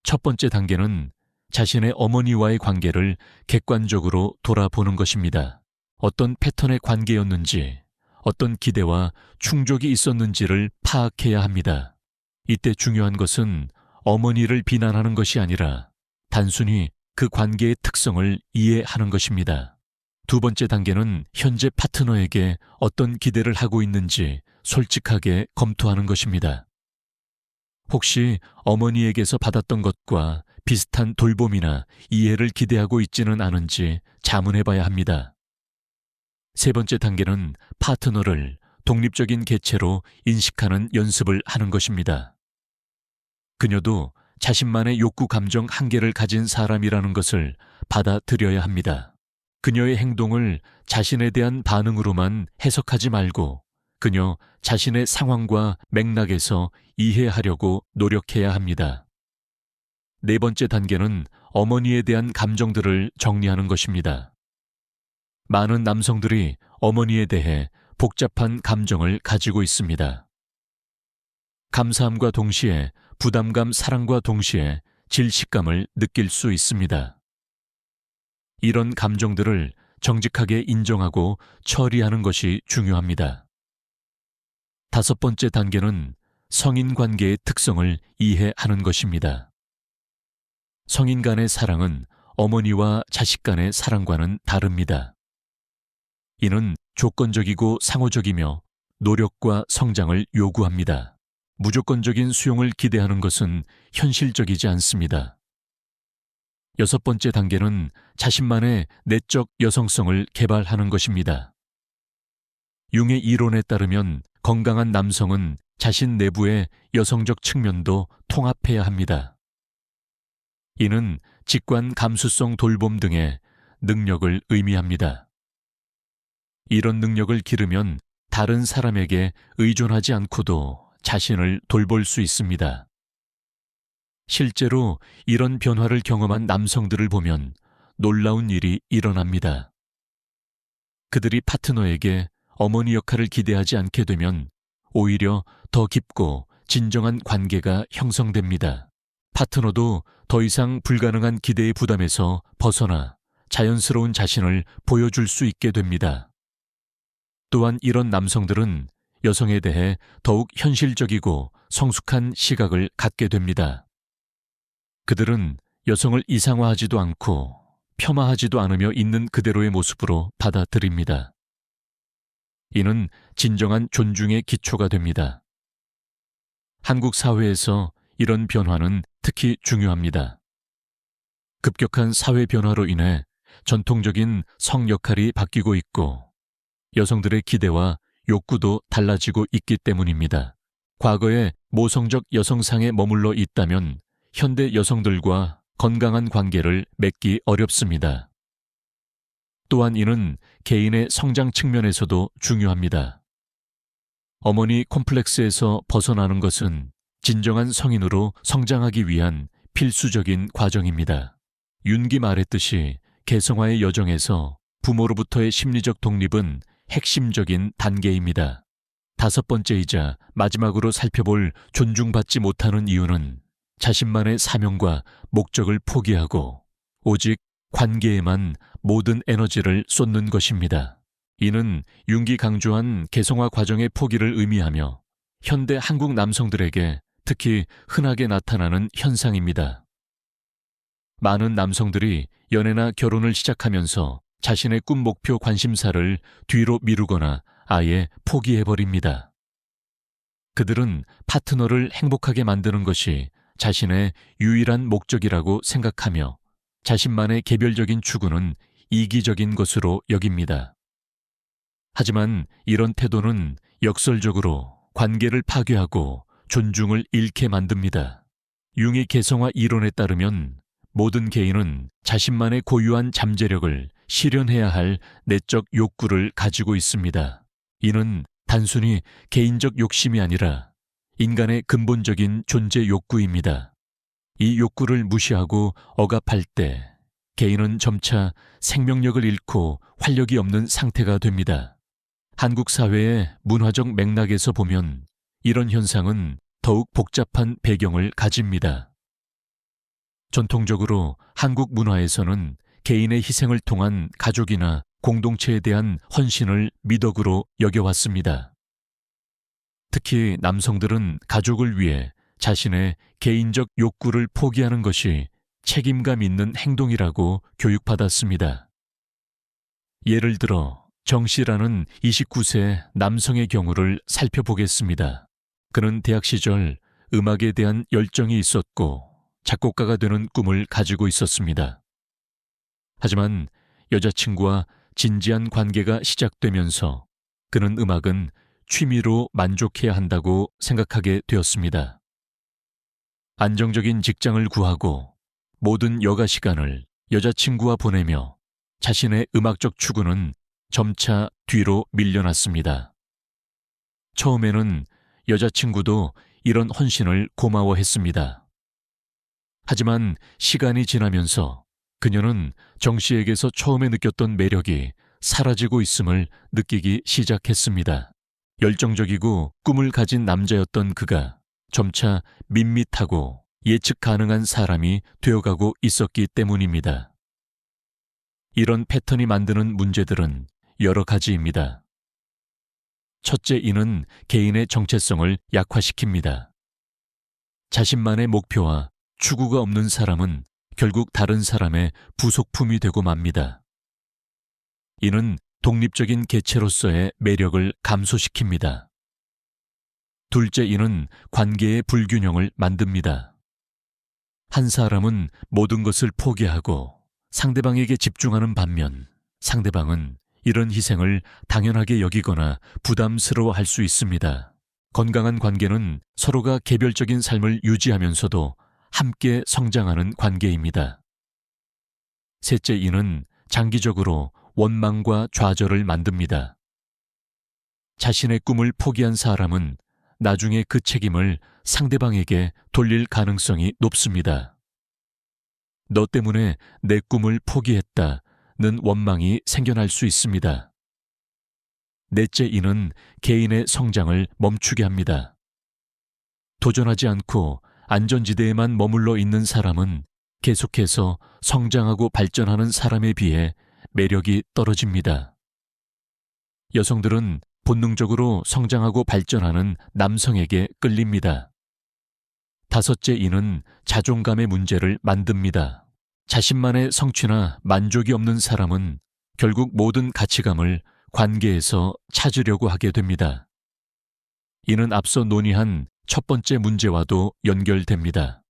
첫 번째 단계는 자신의 어머니와의 관계를 객관적으로 돌아보는 것입니다. 어떤 패턴의 관계였는지, 어떤 기대와 충족이 있었는지를 파악해야 합니다. 이때 중요한 것은 어머니를 비난하는 것이 아니라 단순히 그 관계의 특성을 이해하는 것입니다. 두 번째 단계는 현재 파트너에게 어떤 기대를 하고 있는지 솔직하게 검토하는 것입니다. 혹시 어머니에게서 받았던 것과 비슷한 돌봄이나 이해를 기대하고 있지는 않은지 자문해 봐야 합니다. 세 번째 단계는 파트너를 독립적인 개체로 인식하는 연습을 하는 것입니다. 그녀도 자신만의 욕구 감정 한계를 가진 사람이라는 것을 받아들여야 합니다. 그녀의 행동을 자신에 대한 반응으로만 해석하지 말고 그녀 자신의 상황과 맥락에서 이해하려고 노력해야 합니다. 네 번째 단계는 어머니에 대한 감정들을 정리하는 것입니다. 많은 남성들이 어머니에 대해 복잡한 감정을 가지고 있습니다. 감사함과 동시에 부담감, 사랑과 동시에 질식감을 느낄 수 있습니다. 이런 감정들을 정직하게 인정하고 처리하는 것이 중요합니다. 다섯 번째 단계는 성인 관계의 특성을 이해하는 것입니다. 성인 간의 사랑은 어머니와 자식 간의 사랑과는 다릅니다. 이는 조건적이고 상호적이며 노력과 성장을 요구합니다. 무조건적인 수용을 기대하는 것은 현실적이지 않습니다. 여섯 번째 단계는 자신만의 내적 여성성을 개발하는 것입니다. 융의 이론에 따르면 건강한 남성은 자신 내부의 여성적 측면도 통합해야 합니다. 이는 직관 감수성 돌봄 등의 능력을 의미합니다. 이런 능력을 기르면 다른 사람에게 의존하지 않고도 자신을 돌볼 수 있습니다. 실제로 이런 변화를 경험한 남성들을 보면 놀라운 일이 일어납니다. 그들이 파트너에게 어머니 역할을 기대하지 않게 되면 오히려 더 깊고 진정한 관계가 형성됩니다. 파트너도 더 이상 불가능한 기대의 부담에서 벗어나 자연스러운 자신을 보여줄 수 있게 됩니다. 또한 이런 남성들은 여성에 대해 더욱 현실적이고 성숙한 시각을 갖게 됩니다. 그들은 여성을 이상화하지도 않고 폄하하지도 않으며 있는 그대로의 모습으로 받아들입니다. 이는 진정한 존중의 기초가 됩니다. 한국 사회에서 이런 변화는 특히 중요합니다. 급격한 사회 변화로 인해 전통적인 성 역할이 바뀌고 있고 여성들의 기대와 욕구도 달라지고 있기 때문입니다. 과거에 모성적 여성상에 머물러 있다면 현대 여성들과 건강한 관계를 맺기 어렵습니다. 또한 이는 개인의 성장 측면에서도 중요합니다. 어머니 콤플렉스에서 벗어나는 것은 진정한 성인으로 성장하기 위한 필수적인 과정입니다. 윤기 말했듯이 개성화의 여정에서 부모로부터의 심리적 독립은 핵심적인 단계입니다. 다섯 번째이자 마지막으로 살펴볼 존중받지 못하는 이유는 자신만의 사명과 목적을 포기하고 오직 관계에만 모든 에너지를 쏟는 것입니다. 이는 윤기 강조한 개성화 과정의 포기를 의미하며 현대 한국 남성들에게 특히 흔하게 나타나는 현상입니다. 많은 남성들이 연애나 결혼을 시작하면서 자신의 꿈, 목표, 관심사를 뒤로 미루거나 아예 포기해버립니다. 그들은 파트너를 행복하게 만드는 것이 자신의 유일한 목적이라고 생각하며 자신만의 개별적인 추구는 이기적인 것으로 여깁니다. 하지만 이런 태도는 역설적으로 관계를 파괴하고 존중을 잃게 만듭니다. 융의 개성화 이론에 따르면 모든 개인은 자신만의 고유한 잠재력을 실현해야 할 내적 욕구를 가지고 있습니다. 이는 단순히 개인적 욕심이 아니라 인간의 근본적인 존재 욕구입니다. 이 욕구를 무시하고 억압할 때 개인은 점차 생명력을 잃고 활력이 없는 상태가 됩니다. 한국 사회의 문화적 맥락에서 보면 이런 현상은 더욱 복잡한 배경을 가집니다. 전통적으로 한국 문화에서는 개인의 희생을 통한 가족이나 공동체에 대한 헌신을 미덕으로 여겨왔습니다. 특히 남성들은 가족을 위해 자신의 개인적 욕구를 포기하는 것이 책임감 있는 행동이라고 교육받았습니다. 예를 들어 정 씨라는 29세 남성의 경우를 살펴보겠습니다. 그는 대학 시절 음악에 대한 열정이 있었고 작곡가가 되는 꿈을 가지고 있었습니다. 하지만 여자친구와 진지한 관계가 시작되면서 그는 음악은 취미로 만족해야 한다고 생각하게 되었습니다. 안정적인 직장을 구하고 모든 여가 시간을 여자친구와 보내며 자신의 음악적 추구는 점차 뒤로 밀려났습니다. 처음에는 여자친구도 이런 헌신을 고마워했습니다. 하지만 시간이 지나면서 그녀는 정 씨에게서 처음에 느꼈던 매력이 사라지고 있음을 느끼기 시작했습니다. 열정적이고 꿈을 가진 남자였던 그가 점차 밋밋하고 예측 가능한 사람이 되어가고 있었기 때문입니다. 이런 패턴이 만드는 문제들은 여러 가지입니다. 첫째, 이는 개인의 정체성을 약화시킵니다. 자신만의 목표와 추구가 없는 사람은 결국 다른 사람의 부속품이 되고 맙니다. 이는 독립적인 개체로서의 매력을 감소시킵니다. 둘째, 이는 관계의 불균형을 만듭니다. 한 사람은 모든 것을 포기하고 상대방에게 집중하는 반면 상대방은 이런 희생을 당연하게 여기거나 부담스러워할 수 있습니다. 건강한 관계는 서로가 개별적인 삶을 유지하면서도 함께 성장하는 관계입니다. 셋째, 이는 장기적으로 원망과 좌절을 만듭니다. 자신의 꿈을 포기한 사람은 나중에 그 책임을 상대방에게 돌릴 가능성이 높습니다. 너 때문에 내 꿈을 포기했다는 원망이 생겨날 수 있습니다. 넷째, 이는 개인의 성장을 멈추게 합니다. 도전하지 않고 안전지대에만 머물러 있는 사람은 계속해서 성장하고 발전하는 사람에 비해 매력이 떨어집니다. 여성들은 본능적으로 성장하고 발전하는 남성에게 끌립니다. 다섯째, 이는 자존감의 문제를 만듭니다. 자신만의 성취나 만족이 없는 사람은 결국 모든 가치감을 관계에서 찾으려고 하게 됩니다. 이는 앞서 논의한 첫 번째 문제와도 연결됩니다.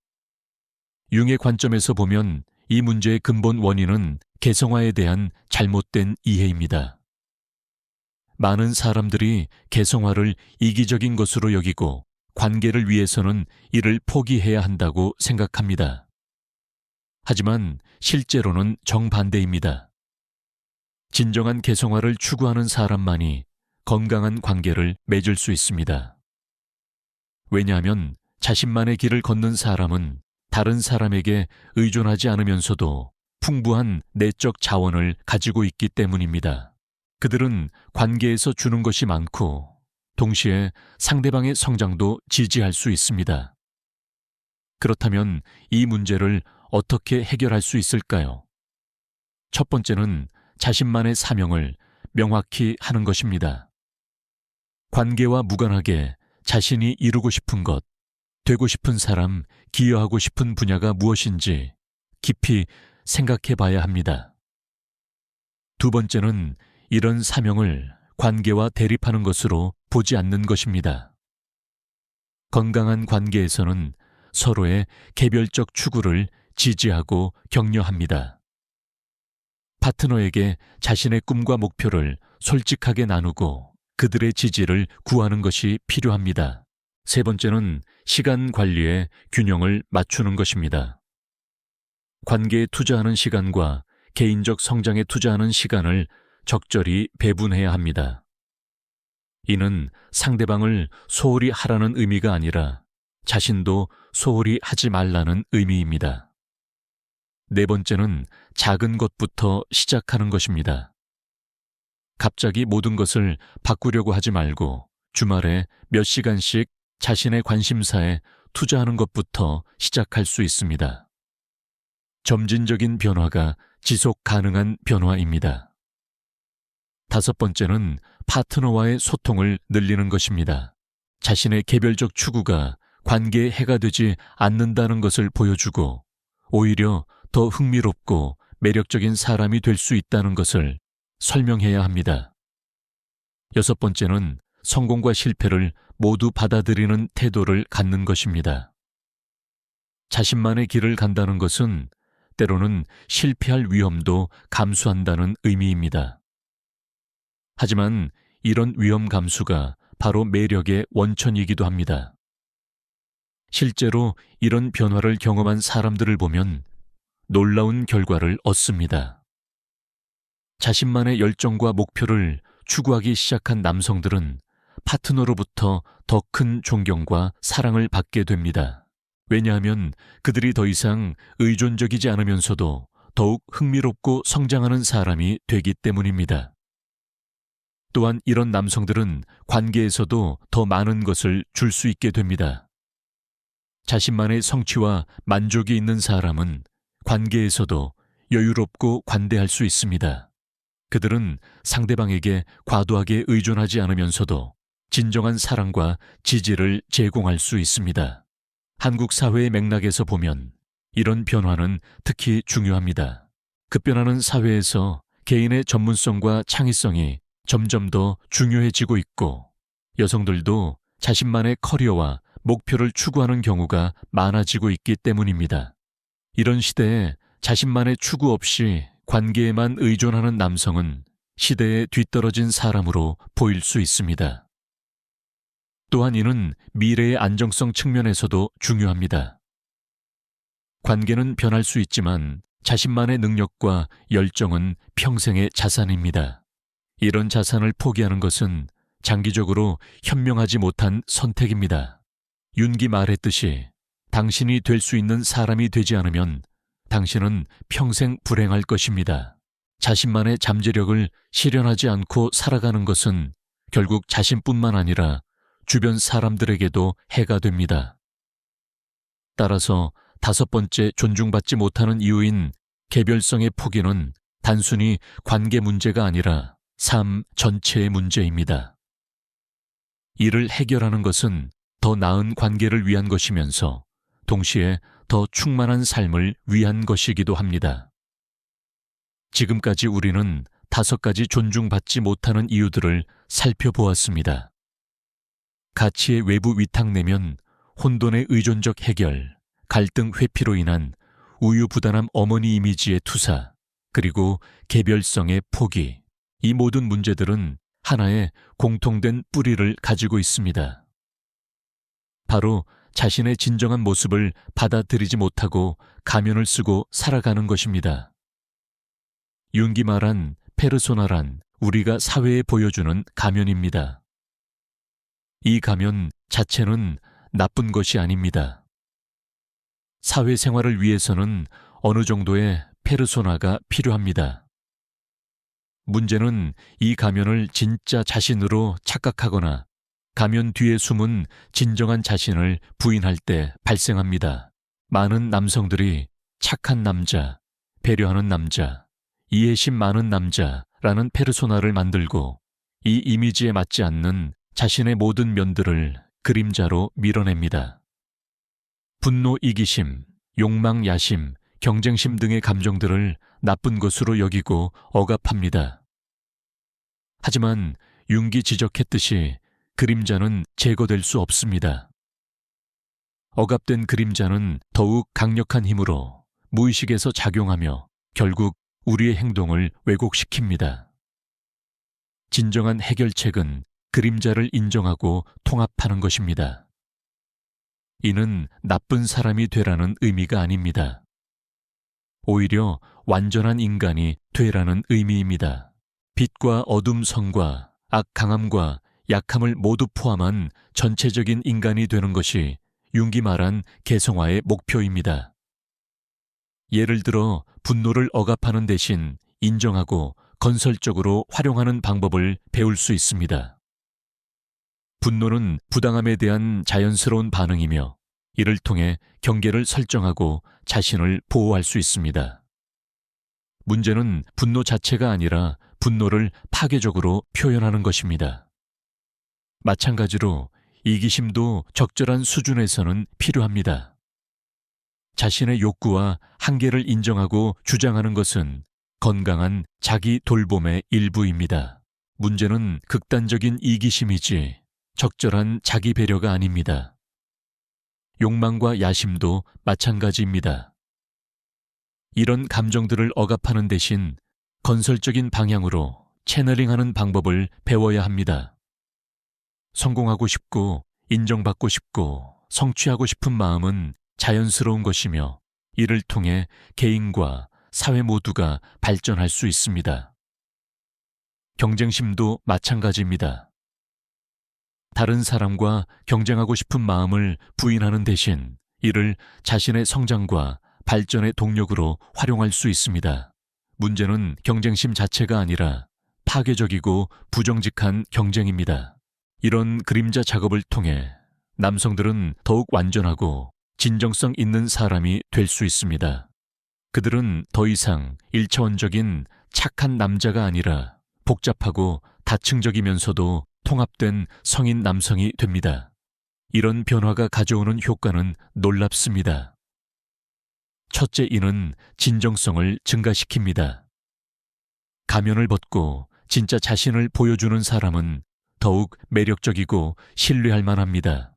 융의 관점에서 보면 이 문제의 근본 원인은 개성화에 대한 잘못된 이해입니다. 많은 사람들이 개성화를 이기적인 것으로 여기고 관계를 위해서는 이를 포기해야 한다고 생각합니다. 하지만 실제로는 정반대입니다. 진정한 개성화를 추구하는 사람만이 건강한 관계를 맺을 수 있습니다. 왜냐하면 자신만의 길을 걷는 사람은 다른 사람에게 의존하지 않으면서도 풍부한 내적 자원을 가지고 있기 때문입니다. 그들은 관계에서 주는 것이 많고 동시에 상대방의 성장도 지지할 수 있습니다. 그렇다면 이 문제를 어떻게 해결할 수 있을까요? 첫 번째는 자신만의 사명을 명확히 하는 것입니다. 관계와 무관하게 자신이 이루고 싶은 것, 되고 싶은 사람, 기여하고 싶은 분야가 무엇인지 깊이 생각해 봐야 합니다. 두 번째는 이런 사명을 관계와 대립하는 것으로 보지 않는 것입니다. 건강한 관계에서는 서로의 개별적 추구를 지지하고 격려합니다. 파트너에게 자신의 꿈과 목표를 솔직하게 나누고 그들의 지지를 구하는 것이 필요합니다. 세 번째는 시간 관리에 균형을 맞추는 것입니다. 관계에 투자하는 시간과 개인적 성장에 투자하는 시간을 적절히 배분해야 합니다. 이는 상대방을 소홀히 하라는 의미가 아니라 자신도 소홀히 하지 말라는 의미입니다. 네 번째는 작은 것부터 시작하는 것입니다. 갑자기 모든 것을 바꾸려고 하지 말고 주말에 몇 시간씩 자신의 관심사에 투자하는 것부터 시작할 수 있습니다. 점진적인 변화가 지속 가능한 변화입니다. 다섯 번째는 파트너와의 소통을 늘리는 것입니다. 자신의 개별적 추구가 관계에 해가 되지 않는다는 것을 보여주고 오히려 더 흥미롭고 매력적인 사람이 될 수 있다는 것을 설명해야 합니다. 여섯 번째는 성공과 실패를 모두 받아들이는 태도를 갖는 것입니다. 자신만의 길을 간다는 것은 때로는 실패할 위험도 감수한다는 의미입니다. 하지만 이런 위험 감수가 바로 매력의 원천이기도 합니다. 실제로 이런 변화를 경험한 사람들을 보면 놀라운 결과를 얻습니다. 자신만의 열정과 목표를 추구하기 시작한 남성들은 파트너로부터 더 큰 존경과 사랑을 받게 됩니다. 왜냐하면 그들이 더 이상 의존적이지 않으면서도 더욱 흥미롭고 성장하는 사람이 되기 때문입니다. 또한 이런 남성들은 관계에서도 더 많은 것을 줄 수 있게 됩니다. 자신만의 성취와 만족이 있는 사람은 관계에서도 여유롭고 관대할 수 있습니다. 그들은 상대방에게 과도하게 의존하지 않으면서도 진정한 사랑과 지지를 제공할 수 있습니다. 한국 사회의 맥락에서 보면 이런 변화는 특히 중요합니다. 급변하는 사회에서 개인의 전문성과 창의성이 점점 더 중요해지고 있고 여성들도 자신만의 커리어와 목표를 추구하는 경우가 많아지고 있기 때문입니다. 이런 시대에 자신만의 추구 없이 관계에만 의존하는 남성은 시대에 뒤떨어진 사람으로 보일 수 있습니다. 또한 이는 미래의 안정성 측면에서도 중요합니다. 관계는 변할 수 있지만 자신만의 능력과 열정은 평생의 자산입니다. 이런 자산을 포기하는 것은 장기적으로 현명하지 못한 선택입니다. 윤기 말했듯이 당신이 될 수 있는 사람이 되지 않으면 당신은 평생 불행할 것입니다. 자신만의 잠재력을 실현하지 않고 살아가는 것은 결국 자신뿐만 아니라 주변 사람들에게도 해가 됩니다. 따라서 5번째 존중받지 못하는 이유인 개별성의 포기는 단순히 관계 문제가 아니라 삶 전체의 문제입니다. 이를 해결하는 것은 더 나은 관계를 위한 것이면서 동시에 더 충만한 삶을 위한 것이기도 합니다. 지금까지 우리는 5가지 존중받지 못하는 이유들을 살펴보았습니다. 가치의 외부 위탁내면, 혼돈의 의존적 해결, 갈등 회피로 인한 우유부단함 어머니 이미지의 투사, 그리고 개별성의 포기. 이 모든 문제들은 하나의 공통된 뿌리를 가지고 있습니다. 바로 자신의 진정한 모습을 받아들이지 못하고 가면을 쓰고 살아가는 것입니다. 융기 말한 페르소나란 우리가 사회에 보여주는 가면입니다. 이 가면 자체는 나쁜 것이 아닙니다. 사회생활을 위해서는 어느 정도의 페르소나가 필요합니다. 문제는 이 가면을 진짜 자신으로 착각하거나 가면 뒤에 숨은 진정한 자신을 부인할 때 발생합니다. 많은 남성들이 착한 남자, 배려하는 남자, 이해심 많은 남자라는 페르소나를 만들고 이 이미지에 맞지 않는 자신의 모든 면들을 그림자로 밀어냅니다. 분노, 이기심, 욕망, 야심, 경쟁심 등의 감정들을 나쁜 것으로 여기고 억압합니다. 하지만 융기 지적했듯이 그림자는 제거될 수 없습니다. 억압된 그림자는 더욱 강력한 힘으로 무의식에서 작용하며 결국 우리의 행동을 왜곡시킵니다. 진정한 해결책은 그림자를 인정하고 통합하는 것입니다. 이는 나쁜 사람이 되라는 의미가 아닙니다. 오히려 완전한 인간이 되라는 의미입니다. 빛과 어둠, 선과 악, 강함과 약함을 모두 포함한 전체적인 인간이 되는 것이 융기 말한 개성화의 목표입니다. 예를 들어 분노를 억압하는 대신 인정하고 건설적으로 활용하는 방법을 배울 수 있습니다. 분노는 부당함에 대한 자연스러운 반응이며 이를 통해 경계를 설정하고 자신을 보호할 수 있습니다. 문제는 분노 자체가 아니라 분노를 파괴적으로 표현하는 것입니다. 마찬가지로 이기심도 적절한 수준에서는 필요합니다. 자신의 욕구와 한계를 인정하고 주장하는 것은 건강한 자기 돌봄의 일부입니다. 문제는 극단적인 이기심이지 적절한 자기 배려가 아닙니다. 욕망과 야심도 마찬가지입니다. 이런 감정들을 억압하는 대신 건설적인 방향으로 채널링하는 방법을 배워야 합니다. 성공하고 싶고 인정받고 싶고 성취하고 싶은 마음은 자연스러운 것이며 이를 통해 개인과 사회 모두가 발전할 수 있습니다. 경쟁심도 마찬가지입니다. 다른 사람과 경쟁하고 싶은 마음을 부인하는 대신 이를 자신의 성장과 발전의 동력으로 활용할 수 있습니다. 문제는 경쟁심 자체가 아니라 파괴적이고 부정직한 경쟁입니다. 이런 그림자 작업을 통해 남성들은 더욱 완전하고 진정성 있는 사람이 될 수 있습니다. 그들은 더 이상 1차원적인 착한 남자가 아니라 복잡하고 다층적이면서도 통합된 성인 남성이 됩니다. 이런 변화가 가져오는 효과는 놀랍습니다. 첫째, 이는 진정성을 증가시킵니다. 가면을 벗고 진짜 자신을 보여주는 사람은 더욱 매력적이고 신뢰할 만합니다.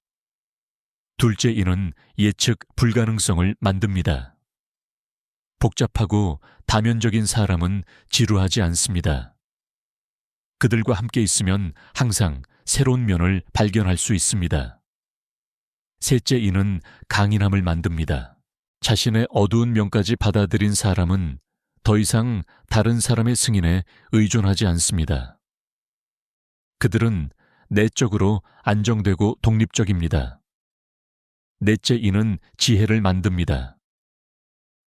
둘째, 이는 예측 불가능성을 만듭니다. 복잡하고 다면적인 사람은 지루하지 않습니다. 그들과 함께 있으면 항상 새로운 면을 발견할 수 있습니다. 셋째, 이는 강인함을 만듭니다. 자신의 어두운 면까지 받아들인 사람은 더 이상 다른 사람의 승인에 의존하지 않습니다. 그들은 내적으로 안정되고 독립적입니다. 넷째, 이는 지혜를 만듭니다.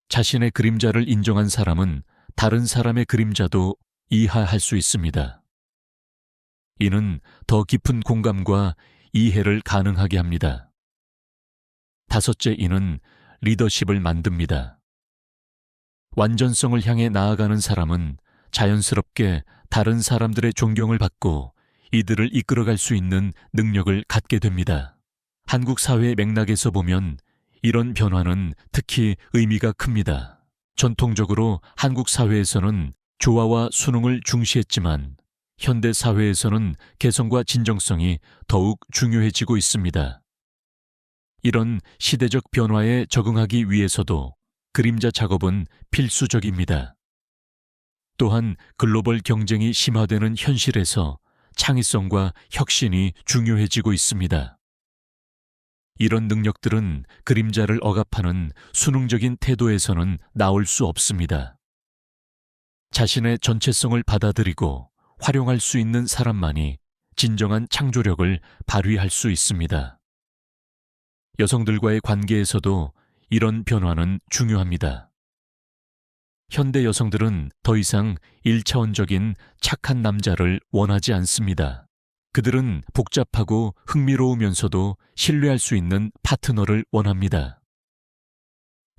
자신의 그림자를 인정한 사람은 다른 사람의 그림자도 이해할 수 있습니다. 이는 더 깊은 공감과 이해를 가능하게 합니다. 다섯째, 이는 리더십을 만듭니다. 완전성을 향해 나아가는 사람은 자연스럽게 다른 사람들의 존경을 받고 이들을 이끌어갈 수 있는 능력을 갖게 됩니다. 한국 사회의 맥락에서 보면 이런 변화는 특히 의미가 큽니다. 전통적으로 한국 사회에서는 조화와 순응을 중시했지만 현대 사회에서는 개성과 진정성이 더욱 중요해지고 있습니다. 이런 시대적 변화에 적응하기 위해서도 그림자 작업은 필수적입니다. 또한 글로벌 경쟁이 심화되는 현실에서 창의성과 혁신이 중요해지고 있습니다. 이런 능력들은 그림자를 억압하는 수능적인 태도에서는 나올 수 없습니다. 자신의 전체성을 받아들이고 활용할 수 있는 사람만이 진정한 창조력을 발휘할 수 있습니다. 여성들과의 관계에서도 이런 변화는 중요합니다. 현대 여성들은 더 이상 1차원적인 착한 남자를 원하지 않습니다. 그들은 복잡하고 흥미로우면서도 신뢰할 수 있는 파트너를 원합니다.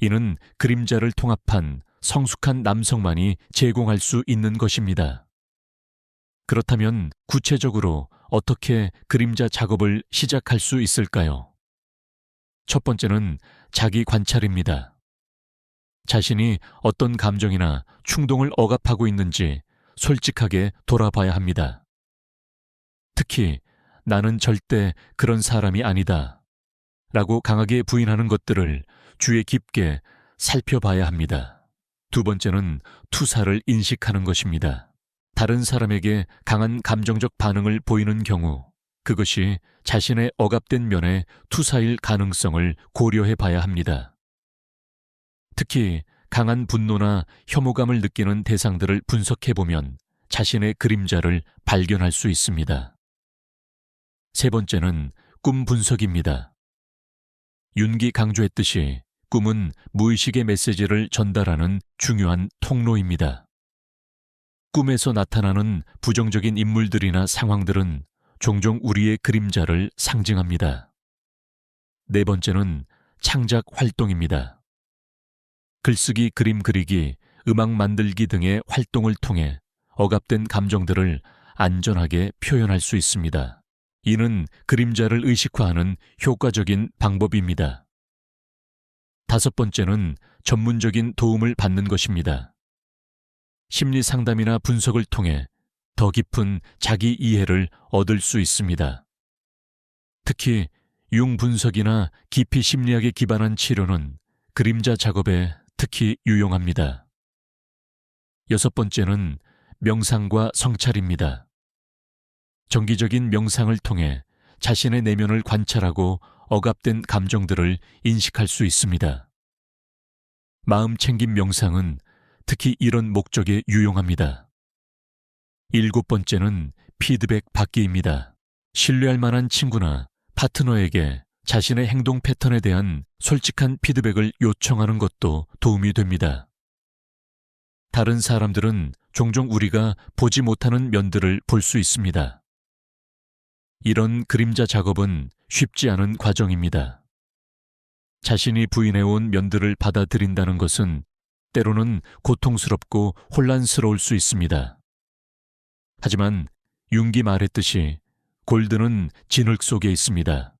이는 그림자를 통합한 성숙한 남성만이 제공할 수 있는 것입니다. 그렇다면 구체적으로 어떻게 그림자 작업을 시작할 수 있을까요? 첫 번째는 자기 관찰입니다. 자신이 어떤 감정이나 충동을 억압하고 있는지 솔직하게 돌아봐야 합니다. 특히 나는 절대 그런 사람이 아니다 라고 강하게 부인하는 것들을 주의 깊게 살펴봐야 합니다. 두 번째는 투사를 인식하는 것입니다. 다른 사람에게 강한 감정적 반응을 보이는 경우 그것이 자신의 억압된 면의 투사일 가능성을 고려해 봐야 합니다. 특히 강한 분노나 혐오감을 느끼는 대상들을 분석해보면 자신의 그림자를 발견할 수 있습니다. 세 번째는 꿈 분석입니다. 윤기 강조했듯이 꿈은 무의식의 메시지를 전달하는 중요한 통로입니다. 꿈에서 나타나는 부정적인 인물들이나 상황들은 종종 우리의 그림자를 상징합니다. 네 번째는 창작 활동입니다. 글쓰기, 그림 그리기, 음악 만들기 등의 활동을 통해 억압된 감정들을 안전하게 표현할 수 있습니다. 이는 그림자를 의식화하는 효과적인 방법입니다. 다섯 번째는 전문적인 도움을 받는 것입니다. 심리 상담이나 분석을 통해 더 깊은 자기 이해를 얻을 수 있습니다. 특히 융 분석이나 깊이 심리학에 기반한 치료는 그림자 작업에 특히 유용합니다. 여섯 번째는 명상과 성찰입니다. 정기적인 명상을 통해 자신의 내면을 관찰하고 억압된 감정들을 인식할 수 있습니다. 마음 챙김 명상은 특히 이런 목적에 유용합니다. 일곱 번째는 피드백 받기입니다. 신뢰할 만한 친구나 파트너에게 자신의 행동 패턴에 대한 솔직한 피드백을 요청하는 것도 도움이 됩니다. 다른 사람들은 종종 우리가 보지 못하는 면들을 볼 수 있습니다. 이런 그림자 작업은 쉽지 않은 과정입니다. 자신이 부인해온 면들을 받아들인다는 것은 때로는 고통스럽고 혼란스러울 수 있습니다. 하지만 융기 말했듯이 골드는 진흙 속에 있습니다.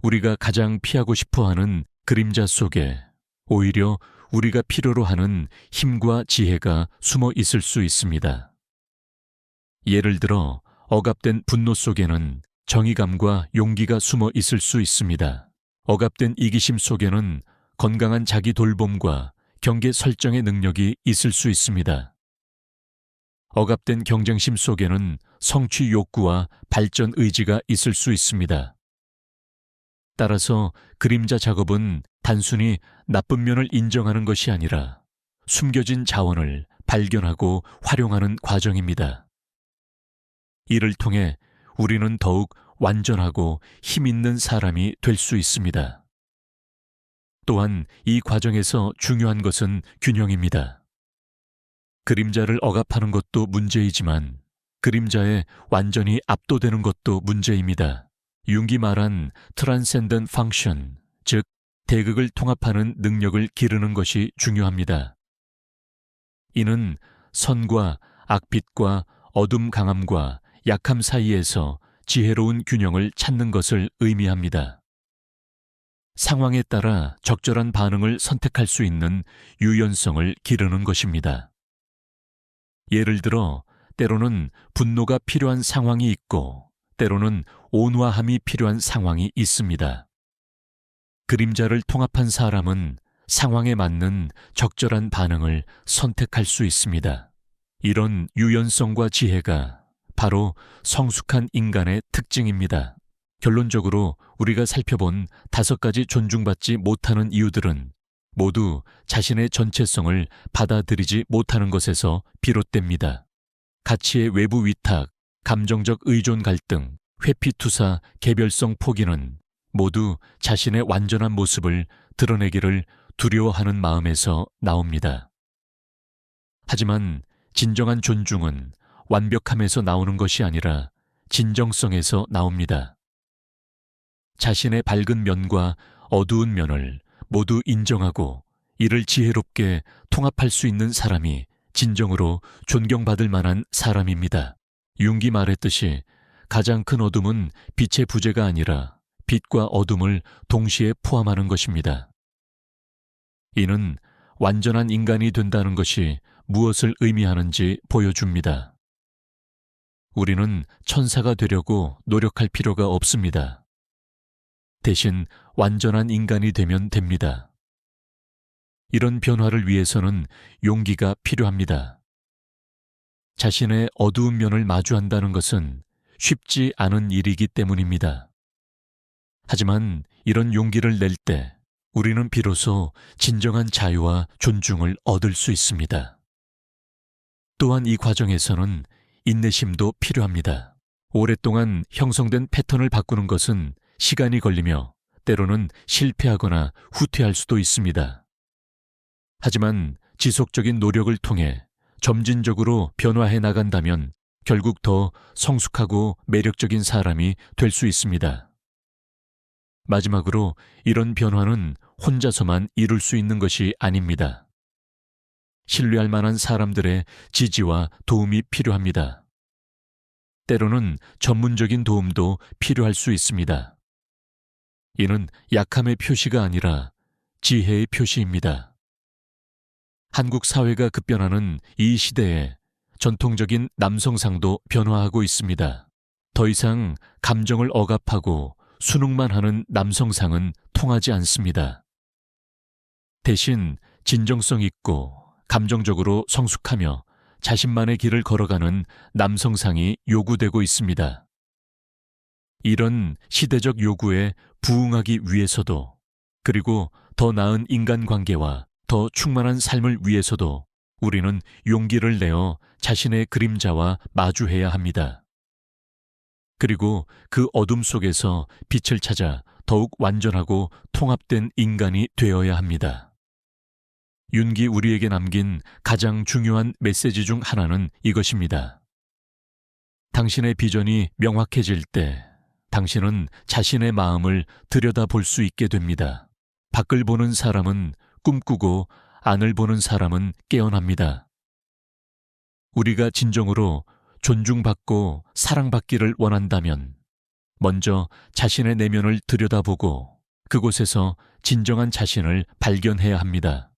우리가 가장 피하고 싶어하는 그림자 속에 오히려 우리가 필요로 하는 힘과 지혜가 숨어 있을 수 있습니다. 예를 들어 억압된 분노 속에는 정의감과 용기가 숨어 있을 수 있습니다. 억압된 이기심 속에는 건강한 자기 돌봄과 경계 설정의 능력이 있을 수 있습니다. 억압된 경쟁심 속에는 성취 욕구와 발전 의지가 있을 수 있습니다. 따라서 그림자 작업은 단순히 나쁜 면을 인정하는 것이 아니라 숨겨진 자원을 발견하고 활용하는 과정입니다. 이를 통해 우리는 더욱 완전하고 힘 있는 사람이 될 수 있습니다. 또한 이 과정에서 중요한 것은 균형입니다. 그림자를 억압하는 것도 문제이지만 그림자에 완전히 압도되는 것도 문제입니다. 융기 말한 트랜센던트 펑션, 즉 대극을 통합하는 능력을 기르는 것이 중요합니다. 이는 선과 악빛과 어둠 강함과 약함 사이에서 지혜로운 균형을 찾는 것을 의미합니다. 상황에 따라 적절한 반응을 선택할 수 있는 유연성을 기르는 것입니다. 예를 들어 때로는 분노가 필요한 상황이 있고 때로는 온화함이 필요한 상황이 있습니다. 그림자를 통합한 사람은 상황에 맞는 적절한 반응을 선택할 수 있습니다. 이런 유연성과 지혜가 바로 성숙한 인간의 특징입니다. 결론적으로 우리가 살펴본 5가지 존중받지 못하는 이유들은 모두 자신의 전체성을 받아들이지 못하는 것에서 비롯됩니다. 가치의 외부 위탁, 감정적 의존 갈등, 회피투사, 개별성 포기는 모두 자신의 완전한 모습을 드러내기를 두려워하는 마음에서 나옵니다. 하지만 진정한 존중은 완벽함에서 나오는 것이 아니라 진정성에서 나옵니다. 자신의 밝은 면과 어두운 면을 모두 인정하고 이를 지혜롭게 통합할 수 있는 사람이 진정으로 존경받을 만한 사람입니다. 융기 말했듯이 가장 큰 어둠은 빛의 부재가 아니라 빛과 어둠을 동시에 포함하는 것입니다. 이는 완전한 인간이 된다는 것이 무엇을 의미하는지 보여줍니다. 우리는 천사가 되려고 노력할 필요가 없습니다. 대신 완전한 인간이 되면 됩니다. 이런 변화를 위해서는 용기가 필요합니다. 자신의 어두운 면을 마주한다는 것은 쉽지 않은 일이기 때문입니다. 하지만 이런 용기를 낼 때 우리는 비로소 진정한 자유와 존중을 얻을 수 있습니다. 또한 이 과정에서는 인내심도 필요합니다. 오랫동안 형성된 패턴을 바꾸는 것은 시간이 걸리며 때로는 실패하거나 후퇴할 수도 있습니다. 하지만 지속적인 노력을 통해 점진적으로 변화해 나간다면 결국 더 성숙하고 매력적인 사람이 될 수 있습니다. 마지막으로 이런 변화는 혼자서만 이룰 수 있는 것이 아닙니다. 신뢰할 만한 사람들의 지지와 도움이 필요합니다. 때로는 전문적인 도움도 필요할 수 있습니다. 이는 약함의 표시가 아니라 지혜의 표시입니다. 한국 사회가 급변하는 이 시대에 전통적인 남성상도 변화하고 있습니다. 더 이상 감정을 억압하고 순응만 하는 남성상은 통하지 않습니다. 대신 진정성 있고 감정적으로 성숙하며 자신만의 길을 걸어가는 남성상이 요구되고 있습니다. 이런 시대적 요구에 부응하기 위해서도 그리고 더 나은 인간관계와 더 충만한 삶을 위해서도 우리는 용기를 내어 자신의 그림자와 마주해야 합니다. 그리고 그 어둠 속에서 빛을 찾아 더욱 완전하고 통합된 인간이 되어야 합니다. 윤기 우리에게 남긴 가장 중요한 메시지 중 하나는 이것입니다. 당신의 비전이 명확해질 때 당신은 자신의 마음을 들여다볼 수 있게 됩니다. 밖을 보는 사람은 꿈꾸고 안을 보는 사람은 깨어납니다. 우리가 진정으로 존중받고 사랑받기를 원한다면 먼저 자신의 내면을 들여다보고 그곳에서 진정한 자신을 발견해야 합니다.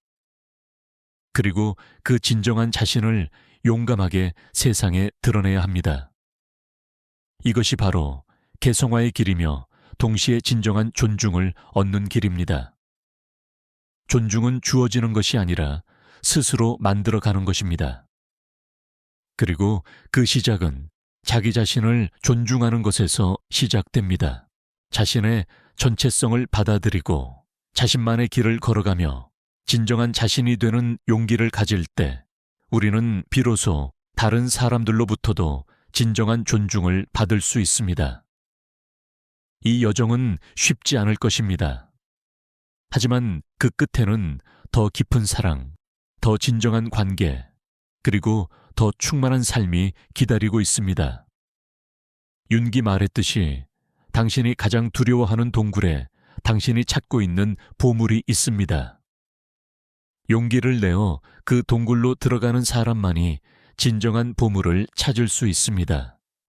그리고 그 진정한 자신을 용감하게 세상에 드러내야 합니다. 이것이 바로 개성화의 길이며 동시에 진정한 존중을 얻는 길입니다. 존중은 주어지는 것이 아니라 스스로 만들어가는 것입니다. 그리고 그 시작은 자기 자신을 존중하는 것에서 시작됩니다. 자신의 전체성을 받아들이고 자신만의 길을 걸어가며 진정한 자신이 되는 용기를 가질 때 우리는 비로소 다른 사람들로부터도 진정한 존중을 받을 수 있습니다. 이 여정은 쉽지 않을 것입니다. 하지만 그 끝에는 더 깊은 사랑, 더 진정한 관계, 그리고 더 충만한 삶이 기다리고 있습니다. 윤기 말했듯이 당신이 가장 두려워하는 동굴에 당신이 찾고 있는 보물이 있습니다. 용기를 내어 그 동굴로 들어가는 사람만이 진정한 보물을 찾을 수 있습니다.